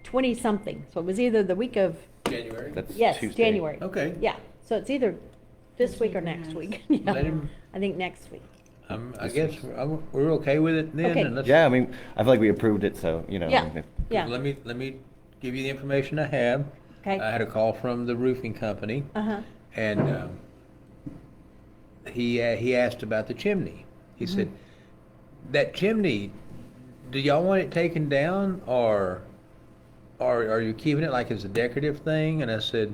20-something. So it was either the week of, January? That's yes, Tuesday. January. Okay. Yeah, so it's either this week or next week. Yeah. Let him- I think next week. I guess we're okay with it then? Okay. and let's- Yeah, I mean, I feel like we approved it, so, Yeah. if- Yeah, Let me give you the information I have. okay. I had a call from the roofing company, Uh-huh. and he asked about the chimney. He said, that chimney, do y'all want it taken down, or are you keeping it like it's a decorative thing? And I said,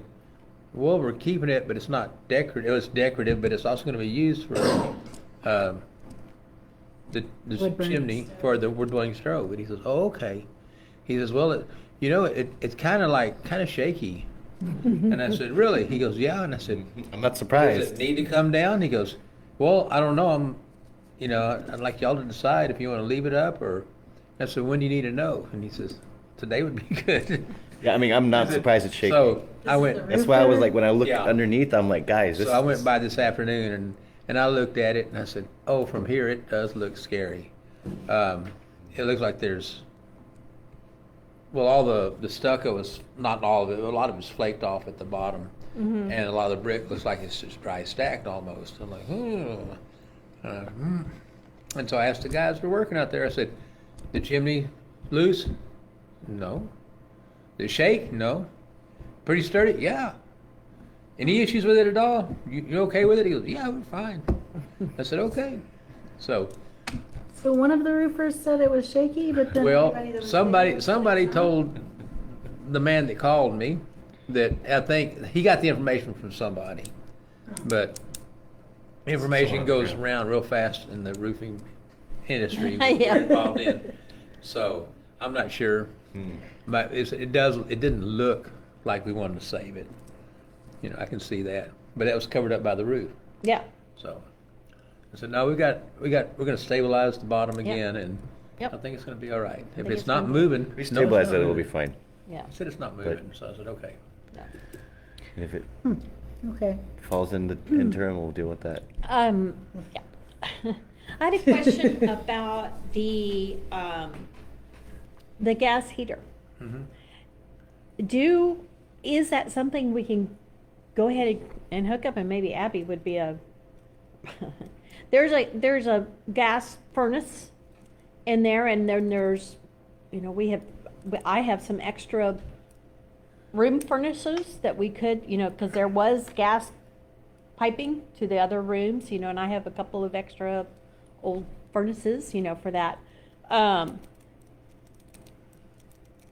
well, we're keeping it, but it's not decorative. It's decorative, but it's also going to be used for the Wood burning chimney stove. for the wood burning stove. And he says, oh, okay. He says, well, it's kind of shaky. And I said, really? He goes, yeah. And I said, I'm not does surprised. it need to come down? He goes, well, I don't know. I'd like y'all to decide if you want to leave it up, or. I said, when do you need to know? And he says, today would be good. Yeah, I mean, I'm not surprised it's shaky. So This I is went. the That's why I was like, when I looked Yeah. underneath, I'm like, guys, this So I went by this afternoon and I looked at it and I said, oh, from here it does look scary. It looks like there's, well, all the stucco is, not all of it, but a lot of it's flaked off at the bottom. Mhm. And a lot of the brick looks like it's just dry stacked almost. I'm like, And so I asked the guys who were working out there, I said, the chimney loose? No. Did it shake? No. Pretty sturdy? Yeah. Any issues with it at all? You okay with it? He goes, yeah, we're fine. I said, okay. So, So one of the roofers said it was shaky, but then well, everybody that was there was somebody like, told the man that called me that I think he got the information from somebody, but information goes around real fast in the roofing industry. We're Yeah. involved in. So I'm not sure, but it didn't look like we wanted to save it. I can see that, but that was covered up by the roof. Yeah, So I said, no, we're going to stabilize the bottom again, and Yep. I think it's going to be all right. If think it's it's not gonna- moving, we no, it's stabilize not it, it'll be moving. fine. yeah. I said it's not moving, so I said, okay. Yeah. And if it Okay. falls in the interim, we'll deal with that. Yeah. I had a question about the gas heater. Mhm. Is that something we can go ahead and hook up, and maybe Abby would be there's a gas furnace in there, and then there's, I have some extra room furnaces that we could, because there was gas piping to the other rooms, and I have a couple of extra old furnaces, for that.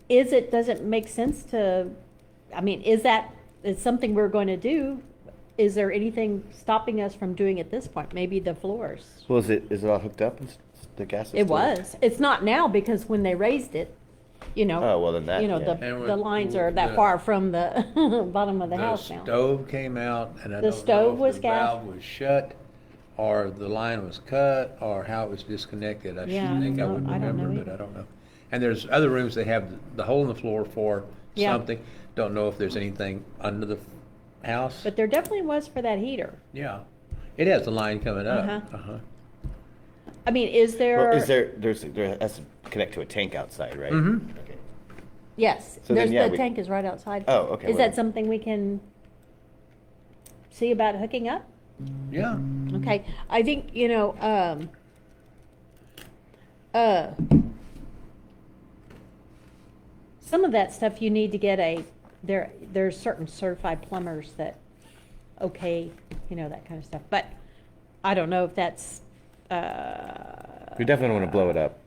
Does it make sense to, is something we're going to do? Is there anything stopping us from doing at this point? Maybe the floors? Well, is it all hooked up? The gas is It still- was. It's not now, because when they raised it, Oh, well, then that, yeah. And the lines are that the- far from the bottom of the house now. stove came out, and I The don't know stove if was the gas? valve was shut, or the line was cut, or how it was disconnected. I Yeah, should think I no, would I don't know remember, but either. I don't know. And there's other rooms that have the hole in the floor for Yeah. something. Don't know if there's anything under the house. But there definitely was for that heater. Yeah, it has the line coming up. Uh-huh. Uh-huh. I mean, is there? Well, there has to connect to a tank outside, right? Mhm. Okay. Yes, So then, there's, yeah, the we- tank is right outside. Oh, okay, Is well- that something we can see about hooking up? Yeah. Okay, I think, some of that stuff you need to get there's certain certified plumbers that, okay, that kind of stuff. But I don't know if that's, We definitely don't want to blow it up.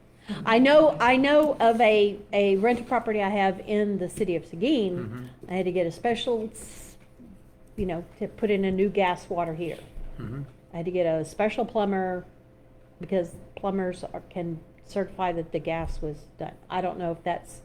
I know of a rental property I have in the city of Seguin. I had to get a special, to put in a new gas water heater. Mhm. I had to get a special plumber because plumbers can certify that the gas was done. I don't know if that's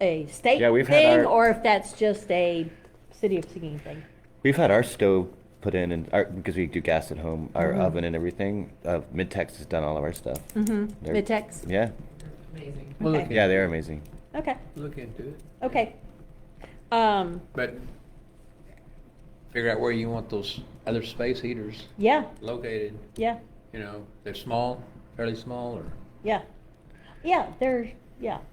a state Yeah, we've had thing our- or if that's just a city of Seguin thing. We've had our stove put in, and because we do gas at home, our Mhm. oven and everything. Midtex has done all of our stuff. Mm-hmm. They're- Midtex. Yeah, Amazing. We'll Okay. look, yeah, they're amazing. Okay. look into it. Okay. But figure out where you want those other space heaters Yeah. located. Yeah. They're small, fairly small, or Yeah. Yeah. They're.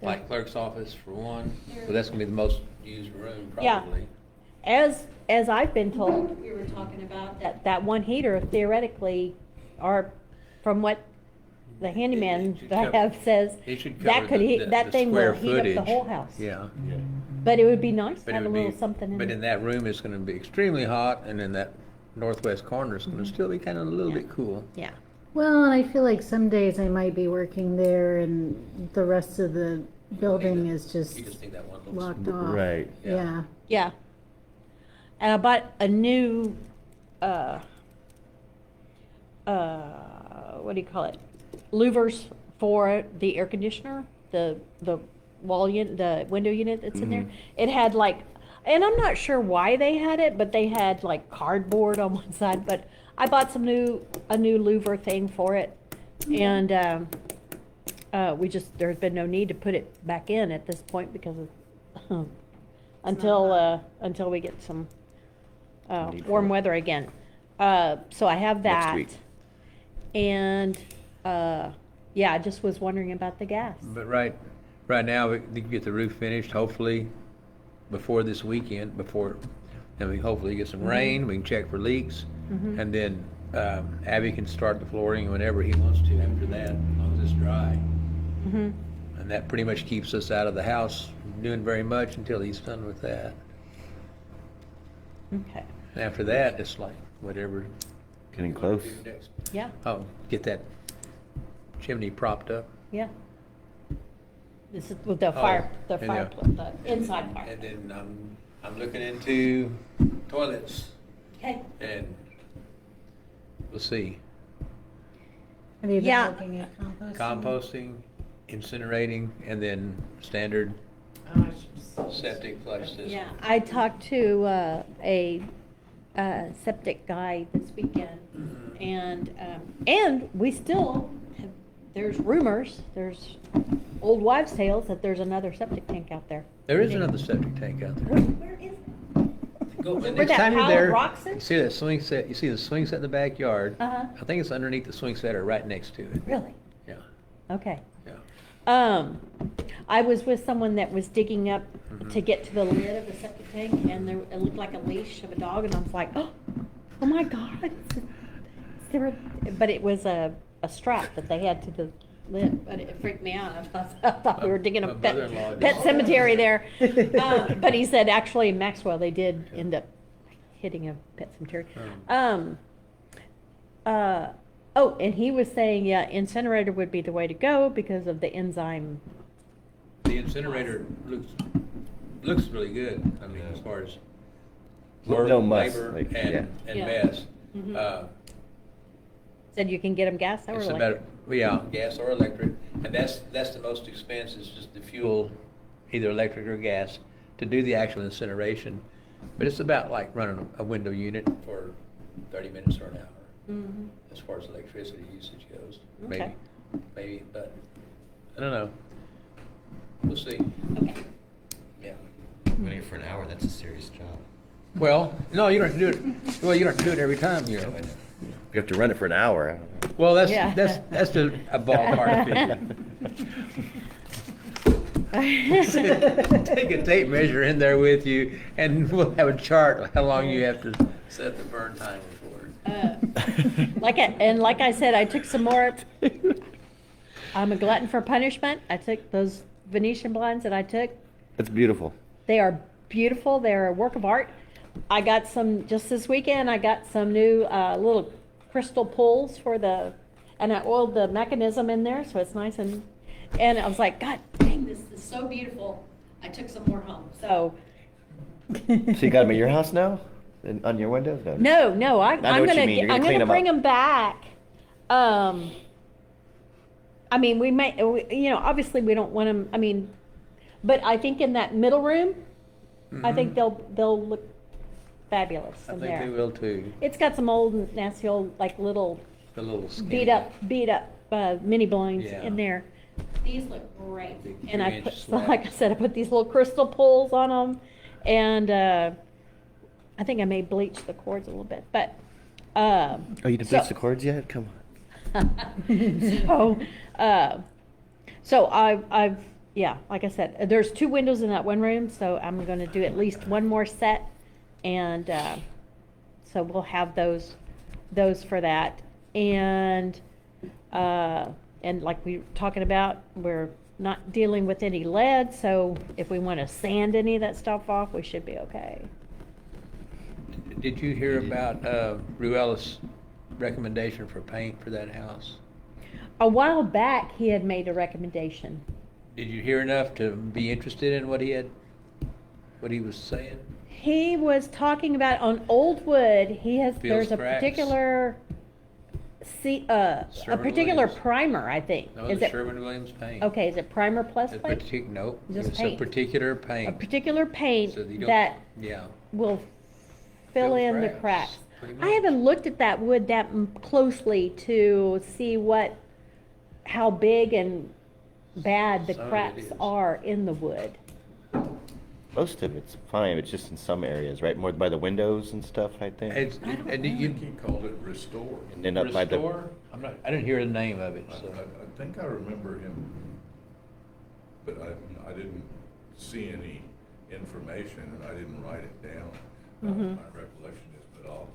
like clerk's office for one. So that's gonna be the most used room Yeah. probably. As I've been told, we were talking about that one heater theoretically, or from what the handyman It should that I cover- have says, It should that cover could the- heat, the- that the thing will square heat up the footage. whole house. Yeah. But it would be nice to But have it a would little be, something in but there. in that room, it's gonna be extremely hot, and in that northwest corner, it's gonna still be kind of a little Mm-hmm. Yeah. bit cool. Yeah. Well, and I feel like some days I might be working there and the rest of the building is just You just think that one looks. locked off. Right. Yeah. Yeah. And I bought a new, what do you call it? Louvers for the air conditioner, the wall unit, the window unit that's in there. Mhm. It had and I'm not sure why they had it, but they had like cardboard on one side. But I bought a new louver thing for it, and there's been no need to put it back in at this point because of until we get some Need for warm it. weather again. So I have Next that. week. And I just was wondering about the gas. But right now, we can get the roof finished, hopefully, before this weekend, and we hopefully get some rain, we can check for leaks, Mhm. and then Abby can start the flooring whenever he wants to after that, as long as it's dry. Mm-hmm. And that pretty much keeps us out of the house doing very much until he's done with that. Okay. And after that, it's like whatever. Getting close. Next. Yeah. Oh, get that chimney propped up. Yeah. This is with the fire, the and fireplace, the inside fire. And then I'm looking into toilets, Okay. and we'll see. Have you been Yeah. looking at composting? Composting, incinerating, and then standard Oh, I should- septic flush system. Yeah, I talked to a septic guy this weekend, and we still have, there's rumors, there's old wives' tales that there's another septic tank out there. There is another septic tank out there. Where is it? Go, and Where next that time you're pile of there, rocks is? you see that swing set. You see the swing set in the backyard. Uh-huh. I think it's underneath the swing set or right next to it. Really? Yeah, Okay. yeah. I was with someone that was digging up Mhm. to get to the lid of the septic tank, and it looked like a leash of a dog, and I was like, oh my God. But it was a strap that they had to the lid, but it freaked me out. I thought we were digging a My pet brother-in-law did. cemetery there. But he said, actually, in Maxwell, they did end up hitting a pet cemetery. Oh, and he was saying, yeah, incinerator would be the way to go because of the enzyme. The incinerator looks really good. I mean, as far as work, No muss, labor, like, and Yeah. mess. Mhm. Said you can get them gas or It's electric. about, yeah, gas or electric, and that's the most expensive, is just the fuel, either electric or gas, to do the actual incineration. But it's about like running a window unit for 30 minutes or an hour. Mhm. as far as electricity usage goes. Okay. Maybe, but I don't know. We'll see. Okay. Yeah. Running it for an hour, that's a serious job. Well, no, you don't have to do it. Well, you don't have to do it every time, you know. You have to run it for an hour. Well, Yeah. that's just a ballpark figure. Take a tape measure in there with you, and we'll have a chart how long you have to set the burn timer for. Like I said, I took some more. I'm a glutton for punishment. I took those Venetian blinds that I took. That's beautiful. They are beautiful. They're a work of art. I got some just this weekend. I got some new little crystal pulls for and I oiled the mechanism in there, so it's nice and I was like, God dang, this is so beautiful. I took some more home. So So you got them at your house now? On your windows? no, I'm I know what you gonna mean. You're I'm gonna clean gonna 'em bring up. them back. I mean, obviously we don't want them. I mean, but I think in that middle room, I think they'll look fabulous I in think there. they will too. It's got some old nasty old like little The little beat up mini blinds Yeah. in there. These look great, Big and I 3-inch put slabs. like I said, I put these little crystal pulls on them, and I think I may bleach the cords a little bit, but Oh, you didn't So- bleach the cords yet? Come on. so I've yeah, like I said, there's 2 windows in that one room, so I'm going to do at least one more set, and so we'll have those for that, and like we were talking about, we're not dealing with any lead, so if we want to sand any of that stuff off, we should be okay. Did you hear about Ruella's recommendation for paint for that house? A while back, he had made a recommendation. Did you hear enough to be interested in what he was saying? He was talking about on Old Wood, there's Feels a cracks. particular, a particular Sherwin-Williams. primer, I think. No, Is the it, Sherwin-Williams paint. okay, is it primer plus paint? No, Just it's paint. a particular A paint. particular paint So that you don't- that Yeah. will fill Fill in the cracks, cracks. pretty I haven't looked at that wood that closely to see how big and bad the Some of it cracks is. are in the wood. Most of it's fine. It's just in some areas, right? More by the windows and stuff, I think. And He called it Restore. And then up by the. Restore? I didn't hear the name of it, so. I think I remember him, but I didn't see any information and I didn't write it down. Mhm. My recollection is, but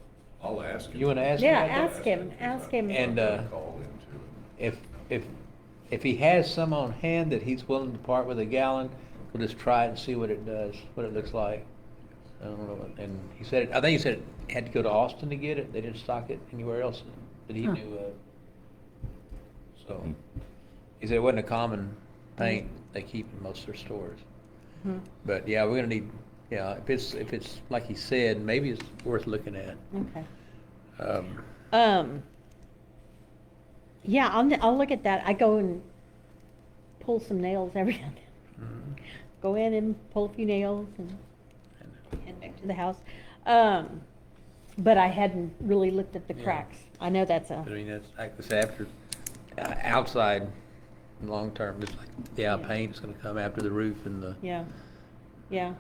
I'll ask him. You wanna ask him? Yeah, about ask him, ask him. And, Call into it. if he has some on hand that he's willing to part with a gallon, we'll just try it and see what it does, what it looks like. I don't know, and I think he said it had to go to Austin to get it, they didn't stock it anywhere else that he Huh. knew of. So, he said it wasn't a common paint they keep in most of their stores. Mhm. But yeah, we're gonna need, if it's like he said, maybe it's worth looking at. Okay. Yeah, I'll look at that. I go and pull some nails every now and then. Mhm. Go in and pull a few nails and head back to the house. But I hadn't really looked at the Yeah. cracks. I know that's But I mean, that's like I said, after, outside, long term, it's like, paint's gonna come after the roof and the. yeah, yeah.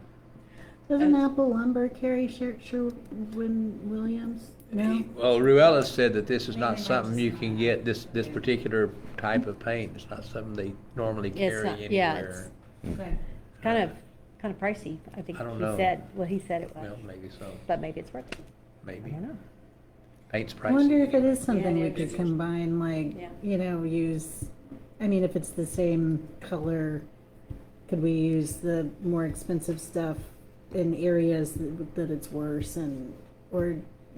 Doesn't Apple Lumber carry Sherwin-Williams? No? Well, Ruella said that this is Maybe not I something you just- can get, this particular type of paint, it's not something they normally It's carry not- yeah, anywhere. Okay. Kind of pricey, I think I don't he know. said. Well, he said it was. Well, maybe so, But maybe it's worth it. I maybe. don't know. Paint's I pricey. wonder if it is something Yeah, we it could is. combine, like, Yeah. use, I mean, if it's the same color, could we use the more expensive stuff in areas that it's worse or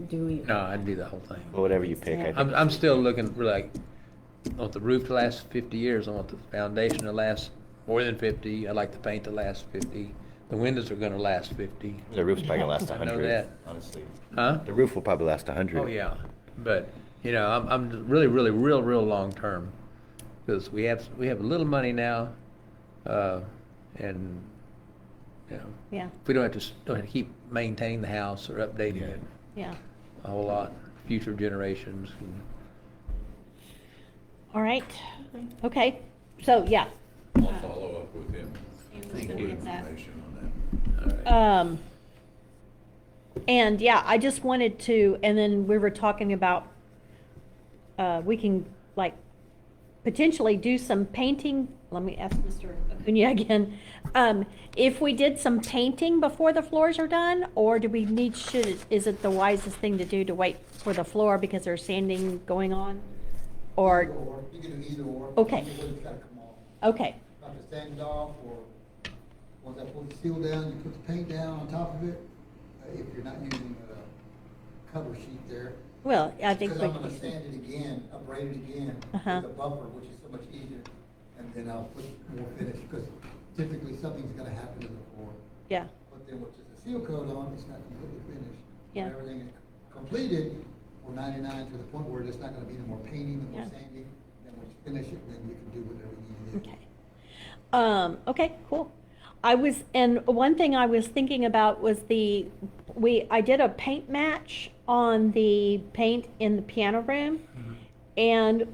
do we? No, I'd do the whole thing. Well, whatever you pick. I think I'm still looking for like, I want the roof to last 50 years, I want the foundation to last more than 50, I like the paint to last 50, the windows are gonna last 50. the roof's probably gonna last I know 100. that. Honestly, Huh? the roof will probably last 100. Oh, yeah, but, I'm really, really, real long term, because we have a little money now, and, Yeah, we don't have to keep maintaining the house or updating it yeah. a whole lot. future generations. And All right, okay, so, yeah. I'll follow up with him. Thank for you. information on that. all right. And yeah, I just wanted to, and then we were talking about, we can like potentially do some painting. Let me ask Mr. Acuna again. If we did some painting before the floors are done, or do we need, is it the wisest thing to do to wait for the floor because there's sanding going on? Or, You can do either or. Okay. Either way, it's gotta come off. okay, Not to sand it off, or once I put the seal down, you put the paint down on top of it. If you're not using a cover sheet there. well, I think. Because I'm gonna sand it again, abrade it again, Uh-huh. with a buffer, which is so much easier. And then I'll put more finish, because typically something's gonna happen to the floor. Yeah, But then with just a seal coat on, it's not completely finished. Yeah. When everything is completed, or 99 to the point where there's not gonna be any more painting, no more Yeah. sanding. Then when you finish it, then you can do whatever you need to do. okay. Okay, cool. And one thing I was thinking about was I did a paint match on the paint in the piano room, and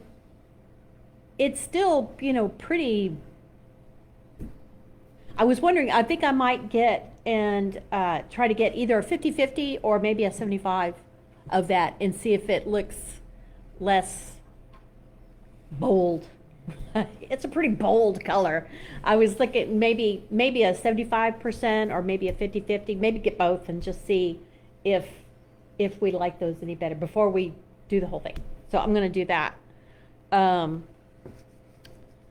it's still, pretty. I was wondering, I think I might get and try to get either a 50-50 or maybe a 75 of that and see if it looks less bold. It's a pretty bold color. I was thinking maybe a 75% or maybe a 50-50, maybe get both and just see if we like those any better before we do the whole thing. So I'm gonna do that.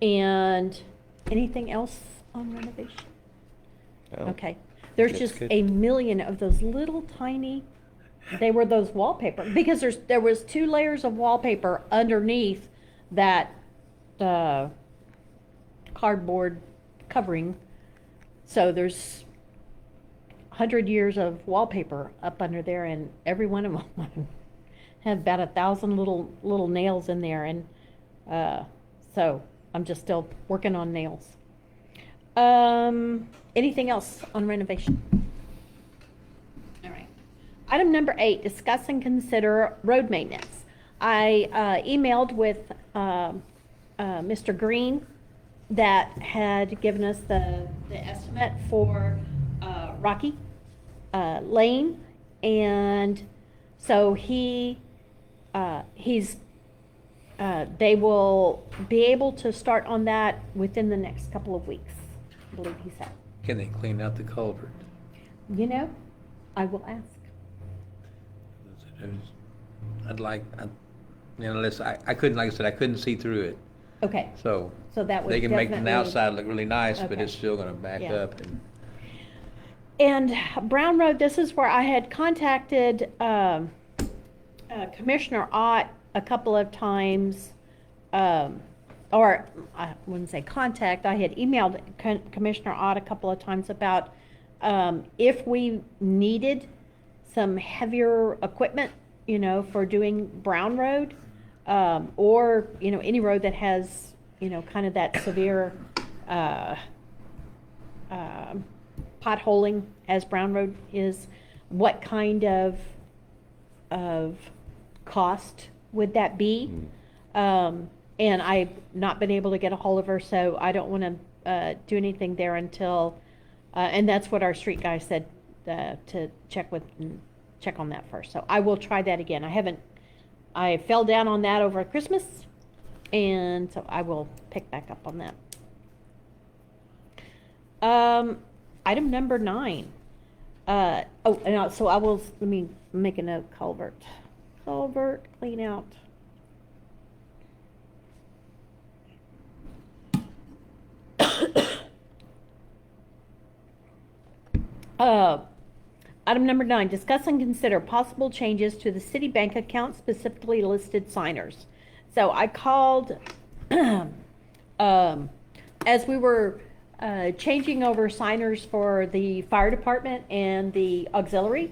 And anything else on renovation? Oh, Okay. There's that's just good. a million of those little tiny, they were those wallpaper, because there was 2 layers of wallpaper underneath that cardboard covering. So there's 100 years of wallpaper up under there, and every one of them have about 1,000 little nails in there, and so I'm just still working on nails. Anything else on renovation? All right. Item number 8, discuss and consider road maintenance. I emailed with Mr. Green that had given us the estimate for Rocky Lane, and so they will be able to start on that within the next couple of weeks, I believe he said. Can they clean out the culvert? I will ask. Unless I couldn't, like I said, I couldn't see through it. Okay, So so that would they can make the definitely- outside look really nice, but Okay. it's still gonna back Yeah. up. And Brown Road, this is where I had contacted Commissioner Ott a couple of times, or I wouldn't say contact, I had emailed Commissioner Ott a couple of times about if we needed some heavier equipment, for doing Brown Road, or, any road that has, kind of that severe potholing as Brown Road is, what kind of cost would that be? And I've not been able to get a hold of her, so I don't want to do anything there until, and that's what our street guy said, to check on that first. So I will try that again. I fell down on that over Christmas, and so I will pick back up on that. Item number 9. So let me make a note, culvert, clean out. Item number 9, discuss and consider possible changes to the city bank account, specifically listed signers. So I called, as we were changing over signers for the fire department and the auxiliary,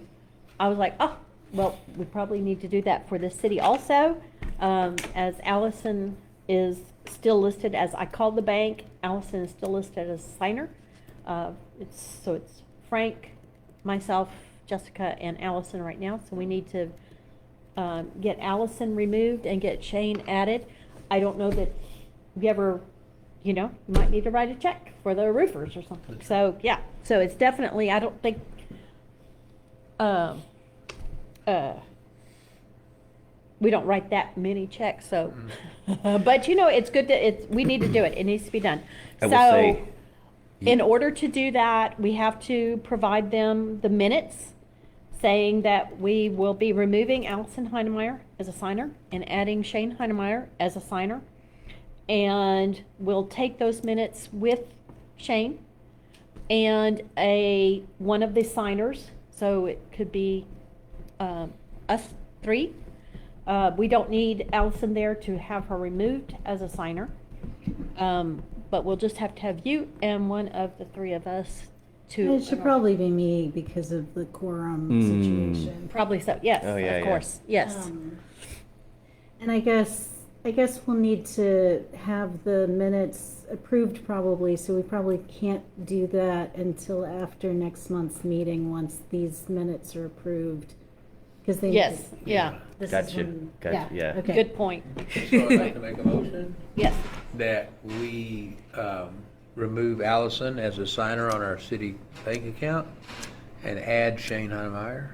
I was like, oh, well, we probably need to do that for the city also, as Allison is still listed as, I called the bank, Allison is still listed as signer. It's Frank, myself, Jessica, and Allison right now, so we need to get Allison removed and get Shane added. I don't know that you ever, you might need to write a check for the roofers or something. So, yeah, so it's definitely, I don't think, we don't write that many checks, so, but it's good we need to do it. It needs to be done. I will So, say- in order to do that, we have to provide them the minutes saying that we will be removing Allison Heinemeyer as a signer and adding Shane Heinemeyer as a signer. And we'll take those minutes with Shane and one of the signers, so it could be us three. We don't need Allison there to have her removed as a signer. But we'll just have to have you and one of the three of us to. It should probably be me because of the quorum situation. Probably so, yes, Oh, yeah, of yeah. course, yes. And I guess we'll need to have the minutes approved probably, so we probably can't do that until after next month's meeting, once these minutes are approved. Because they. Yes, yeah, This is Gotcha, when- gotcha, yeah. Okay. good point. So I'd like to make a motion Yes, that we remove Allison as a signer on our city bank account and add Shane Heinemeyer.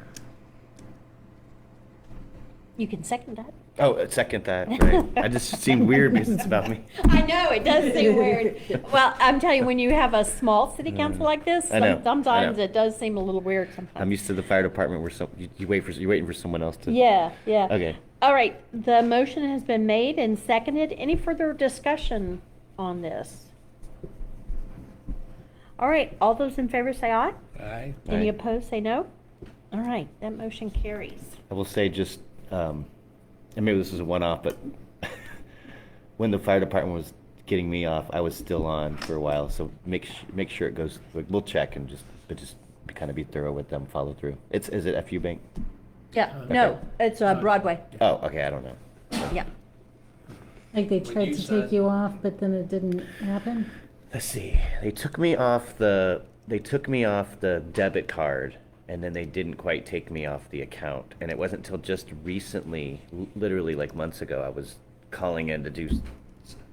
you can second that. Oh, second that, right. I just seemed weird because it's about me. I know, it does seem weird. Well, I'm telling you, when you have a small city council like this, I know, I sometimes know. it does seem a little weird I'm sometimes. used to the fire department where you're waiting for someone else to. Yeah, yeah. Okay. All right, the motion has been made and seconded. Any further discussion on this? All right, all those in favor say aye. Aye. Any Aye. opposed, say no. All right, that motion carries. I will say just, and maybe this is a one-off, but when the fire department was getting me off, I was still on for a while. So make sure it goes. Like, we'll check and just kind of be thorough with them. Follow through. Is it FU Bank? Yeah, no, Okay. it's Broadway. Oh, okay. I don't know. Yeah. Like they Would tried you to sign- take you off, but then it didn't happen? Let's see. They took me off the debit card, and then they didn't quite take me off the account. And it wasn't until just recently, literally like months ago, I was calling in to do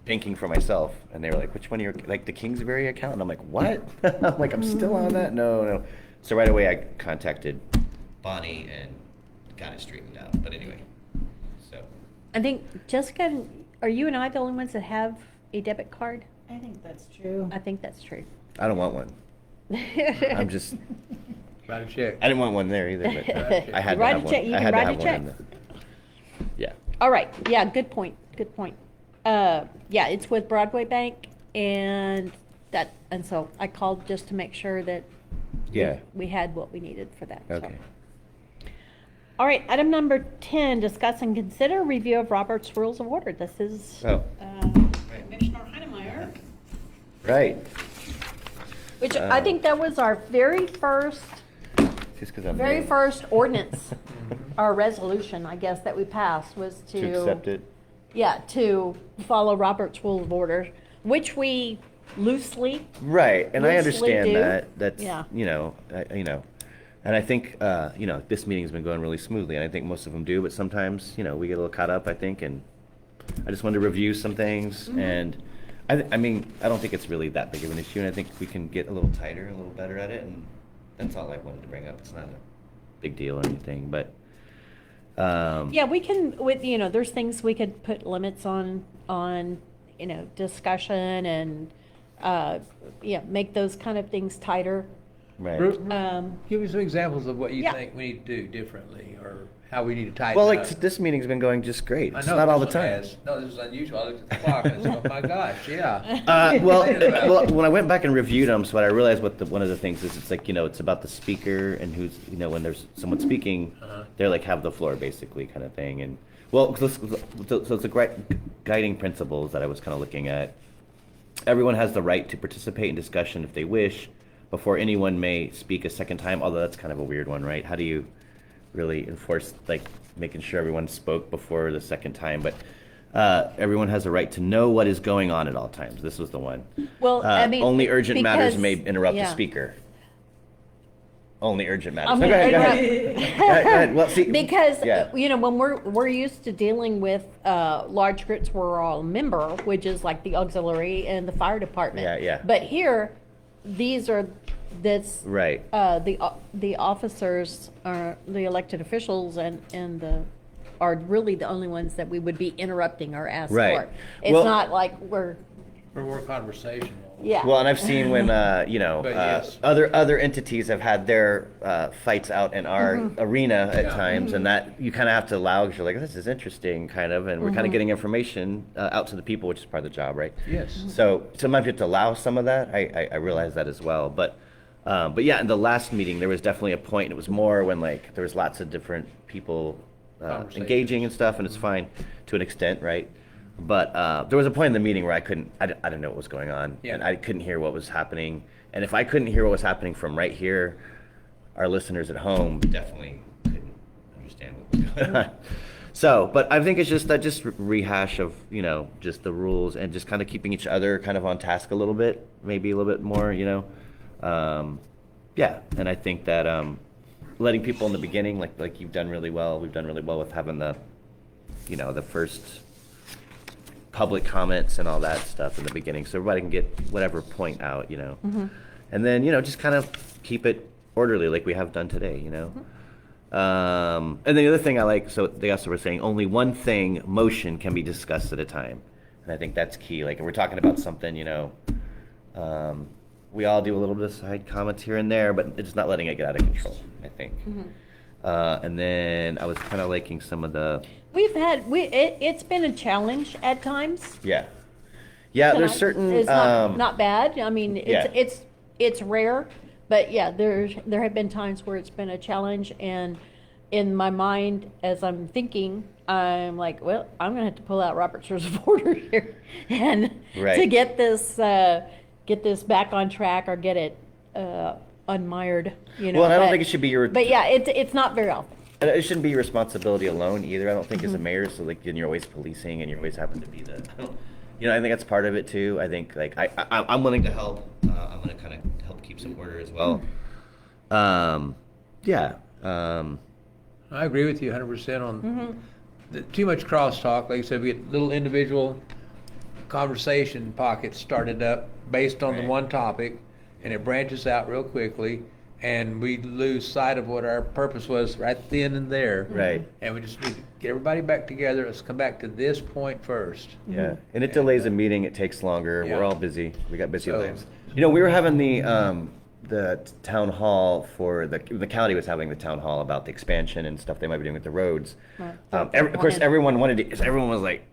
banking for myself, and they were like, "Which one are your like the Kingsbury account?" And I'm like, "What?" I'm like, "I'm still on that." No. So right away, I contacted Bonnie and got it straightened out. But anyway, so I think, Jessica, are you and I the only ones that have a debit card? I think that's true. I think that's true. I don't want one. I'm just. Write a check. I didn't want one there either, but I had to Write a have one. check- you I can had to write a have one check. in the. Yeah. All right, yeah, good point, good point. Yeah, it's with Broadway Bank, and so I called just to make sure that Yeah. we had what we needed for that. so. Okay. All right, item number 10, discuss and consider review of Robert's Rules of Order. This is Oh. Commissioner Heinemeyer, Right. which I think that was our very first Just because I'm Very new. first ordinance, or resolution, I guess, that we passed was To accept it. Yeah, to follow Robert's Rule of Order, which we loosely, Right, and I loosely understand do. that. That's Yeah. and I think this meeting's been going really smoothly, and I think most of them do. But sometimes we get a little caught up. I think, and I just wanted to review some things, Mm-hmm. and I mean, I don't think it's really that big of an issue, and I think we can get a little tighter, a little better at it, and that's all I wanted to bring up. It's not a big deal or anything, but. yeah, we can, there's things we could put limits on, discussion and, make those kind of things tighter. Right. Give me some examples of what you Yeah. think we need to do differently, or how we need to tighten Well, up. like this meeting's been going just great. I It's know, not all the this one time. has. No, this is unusual. I looked at the clock and I said, oh my gosh, yeah. Well, when I went back and reviewed them, so what I realized one of the things is it's like, it's about the speaker and who's, when there's someone speaking, they're like have the floor basically kind of thing. And well, so it's the great guiding principles that I was kind of looking at. Everyone has the right to participate in discussion if they wish before anyone may speak a second time, although that's kind of a weird one, right? How do you really enforce like making sure everyone spoke before the second time? But everyone has a right to know what is going on at all times. This was the one. Well, I mean, only urgent matters because- may interrupt the yeah. speaker. Only urgent matters. Only No, go ahead, go ahead. urgent- Go ahead, go ahead. Well, see, Because, yeah. you know, when we're used to dealing with large groups where we're all a member, which is like the auxiliary and the fire department. Yeah, yeah. But here, these are, this. Right. The officers, are the elected officials and are really the only ones that we would be interrupting or ask Right. for. It's Well- not like we're, For more conversational. yeah. Well, and I've seen when you know But yes. other entities have had their fights out in our arena at Yeah. times, and that you kind of have to allow because you're like, this is interesting, kind of, and we're kind of getting information out to the people, which is part of the job, right? Yes. So sometimes you have to allow some of that. I realize that as well, but yeah, in the last meeting there was definitely a point. And it was more when like there was lots of different people Conversations. engaging and stuff, and it's fine to an extent, right? But there was a point in the meeting where I didn't know what was going on, Yeah. and I couldn't hear what was happening. And if I couldn't hear what was happening from right here, our listeners at home definitely couldn't understand what was going on. So, but I think it's just that rehash of, you know, just the rules and just kind of keeping each other kind of on task a little bit, maybe a little bit more, you know. Yeah, and I think that letting people in the beginning, like you've done really well. We've done really well with having the, you know, the first public comments and all that stuff in the beginning, so everybody can get whatever point out, you know. And then, you know, just kind of keep it orderly like we have done today, you know. And then the other thing I like, so they also were saying only one thing motion can be discussed at a time. And I think that's key. Like if we're talking about something, you know, we all do a little bit of side comments here and there, but it's not letting it get out of control, I think. And then I was kind of liking some of the, It's been a challenge at times. yeah. Yeah, there's Tonight. certain, It's not bad. I mean, yeah. it's rare, but yeah, there have been times where it's been a challenge, and in my mind, as I'm thinking, I'm like, well, I'm gonna have to pull out Robert's Rules of Order here, and to Right. get this back on track or get it unmired, you know. well, and I don't but- think it should be your, But yeah, it's not very often. and it shouldn't be your responsibility alone either. I don't think as a mayor, so like, and you're always policing and you always happen to be the, you know, I think that's part of it too. I think like I'm willing to help. I'm gonna kind of help keep some order as well. Yeah. I agree with you 100% on too much crosstalk. Like I said, we get little individual conversation pockets started up based on the Right. one topic, and it branches out real quickly, and we lose sight of what our purpose was right then and there. Right. And we just need to get everybody back together. Let's come back to this point first. Yeah, and it delays a meeting. It takes longer. Yeah. We're all busy. We got busy So- lives. You know, we were having the town hall for the county was having the town hall about the expansion and stuff they might be doing with the roads. Right. Of course, everyone wanted to. Everyone was like,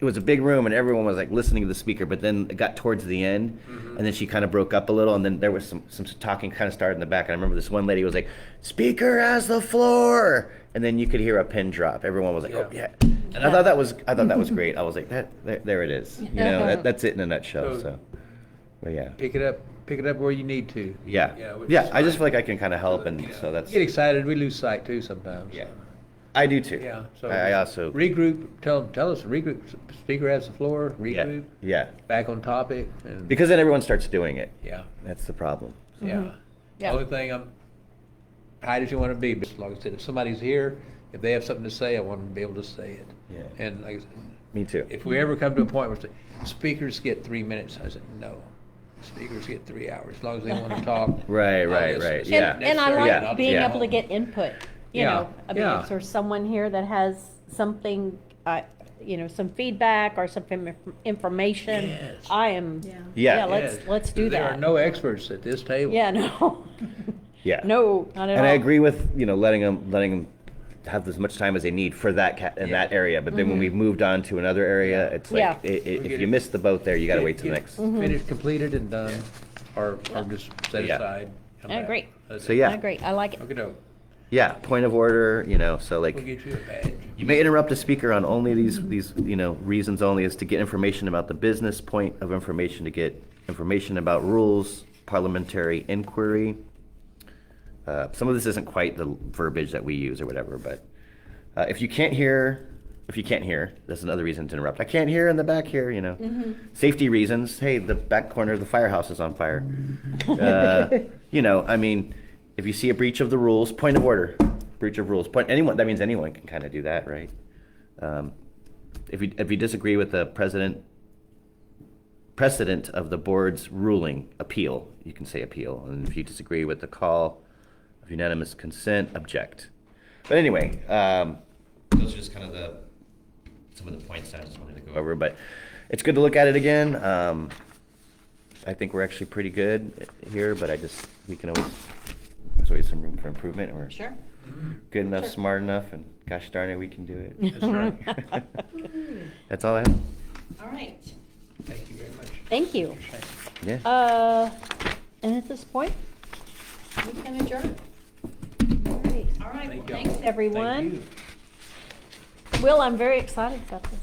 it was a big room, and everyone was like listening to the speaker. But then it got towards the end, and then she kind of broke up a little, and then there was some talking kind of started in the back. And I remember this one lady was like, "Speaker has the floor," and then you could hear a pin drop. Everyone was like, "Oh yeah," and I thought that was great. I was like, there it is. You know, that's it in a nutshell. So, but yeah. Pick it up where you need to. Yeah, which yeah. is I just feel fine. like I can kind of help, and Yeah. so that's Get excited. We lose sight too sometimes. yeah. I do too. Yeah. So I also regroup. Tell us regroup. Speaker has the floor. yeah Regroup. yeah Back on topic. And because then everyone starts doing it. yeah, That's the problem. yeah. Yeah. Only thing hide as you want to be. But like I said, if somebody's here, if they have something to say, I want them to be able to say it. Yeah. And like I said, Me too. if we ever come to a point where speakers get 3 minutes, I said no. Speakers get 3 hours as long as they want to talk. Right, I'll right, listen. right, It's yeah. And I necessary, like Yeah, I'll being yeah. able to get input, you Yeah, know, I mean, yeah. if there's someone here that has something, you know, some feedback or some information, Yes. I am, Yeah. yeah, Yes. let's do There that. are no experts at this table. Yeah, no. Yeah. No, not at all. And I agree with, you know, letting them have as much time as they need for that in Yeah. that area. But then when we've moved on to another area, it's like Yeah. if get you it- miss the boat there, you got to wait till Get- next. Finished, completed, and done, or just set Yeah. aside. come I back. agree. That's So it. yeah. I agree, I like it. Okay, no, Yeah, point of order, you know, so like we'll get you a badge. you may interrupt a speaker on only these you know reasons only is to get information about the business, point of information to get information about rules, parliamentary inquiry. Some of this isn't quite the verbiage that we use or whatever, but if you can't hear, that's another reason to interrupt. I can't hear in the back here, you know. Safety reasons. Hey, the back corner of the firehouse is on fire. You know, I mean, if you see a breach of the rules, point of order, breach of rules, anyone, that means anyone can kind of do that, right? If you disagree with the precedent of the board's ruling, appeal, you can say appeal. And if you disagree with the call of unanimous consent, object. But anyway, those are just kind of some of the points I just wanted to go over, but it's good to look at it again. I think we're actually pretty good here, but there's always some room for improvement, and we're Sure. good enough, Sure. smart enough, and gosh darn it, we can do it. That's right. That's all I have. All right. Thank you very much. Thank you. Yeah. And at this point, we can adjourn. All right. All right, well, Thank you. thanks, Everyone. Thank you. Will, I'm very excited about this.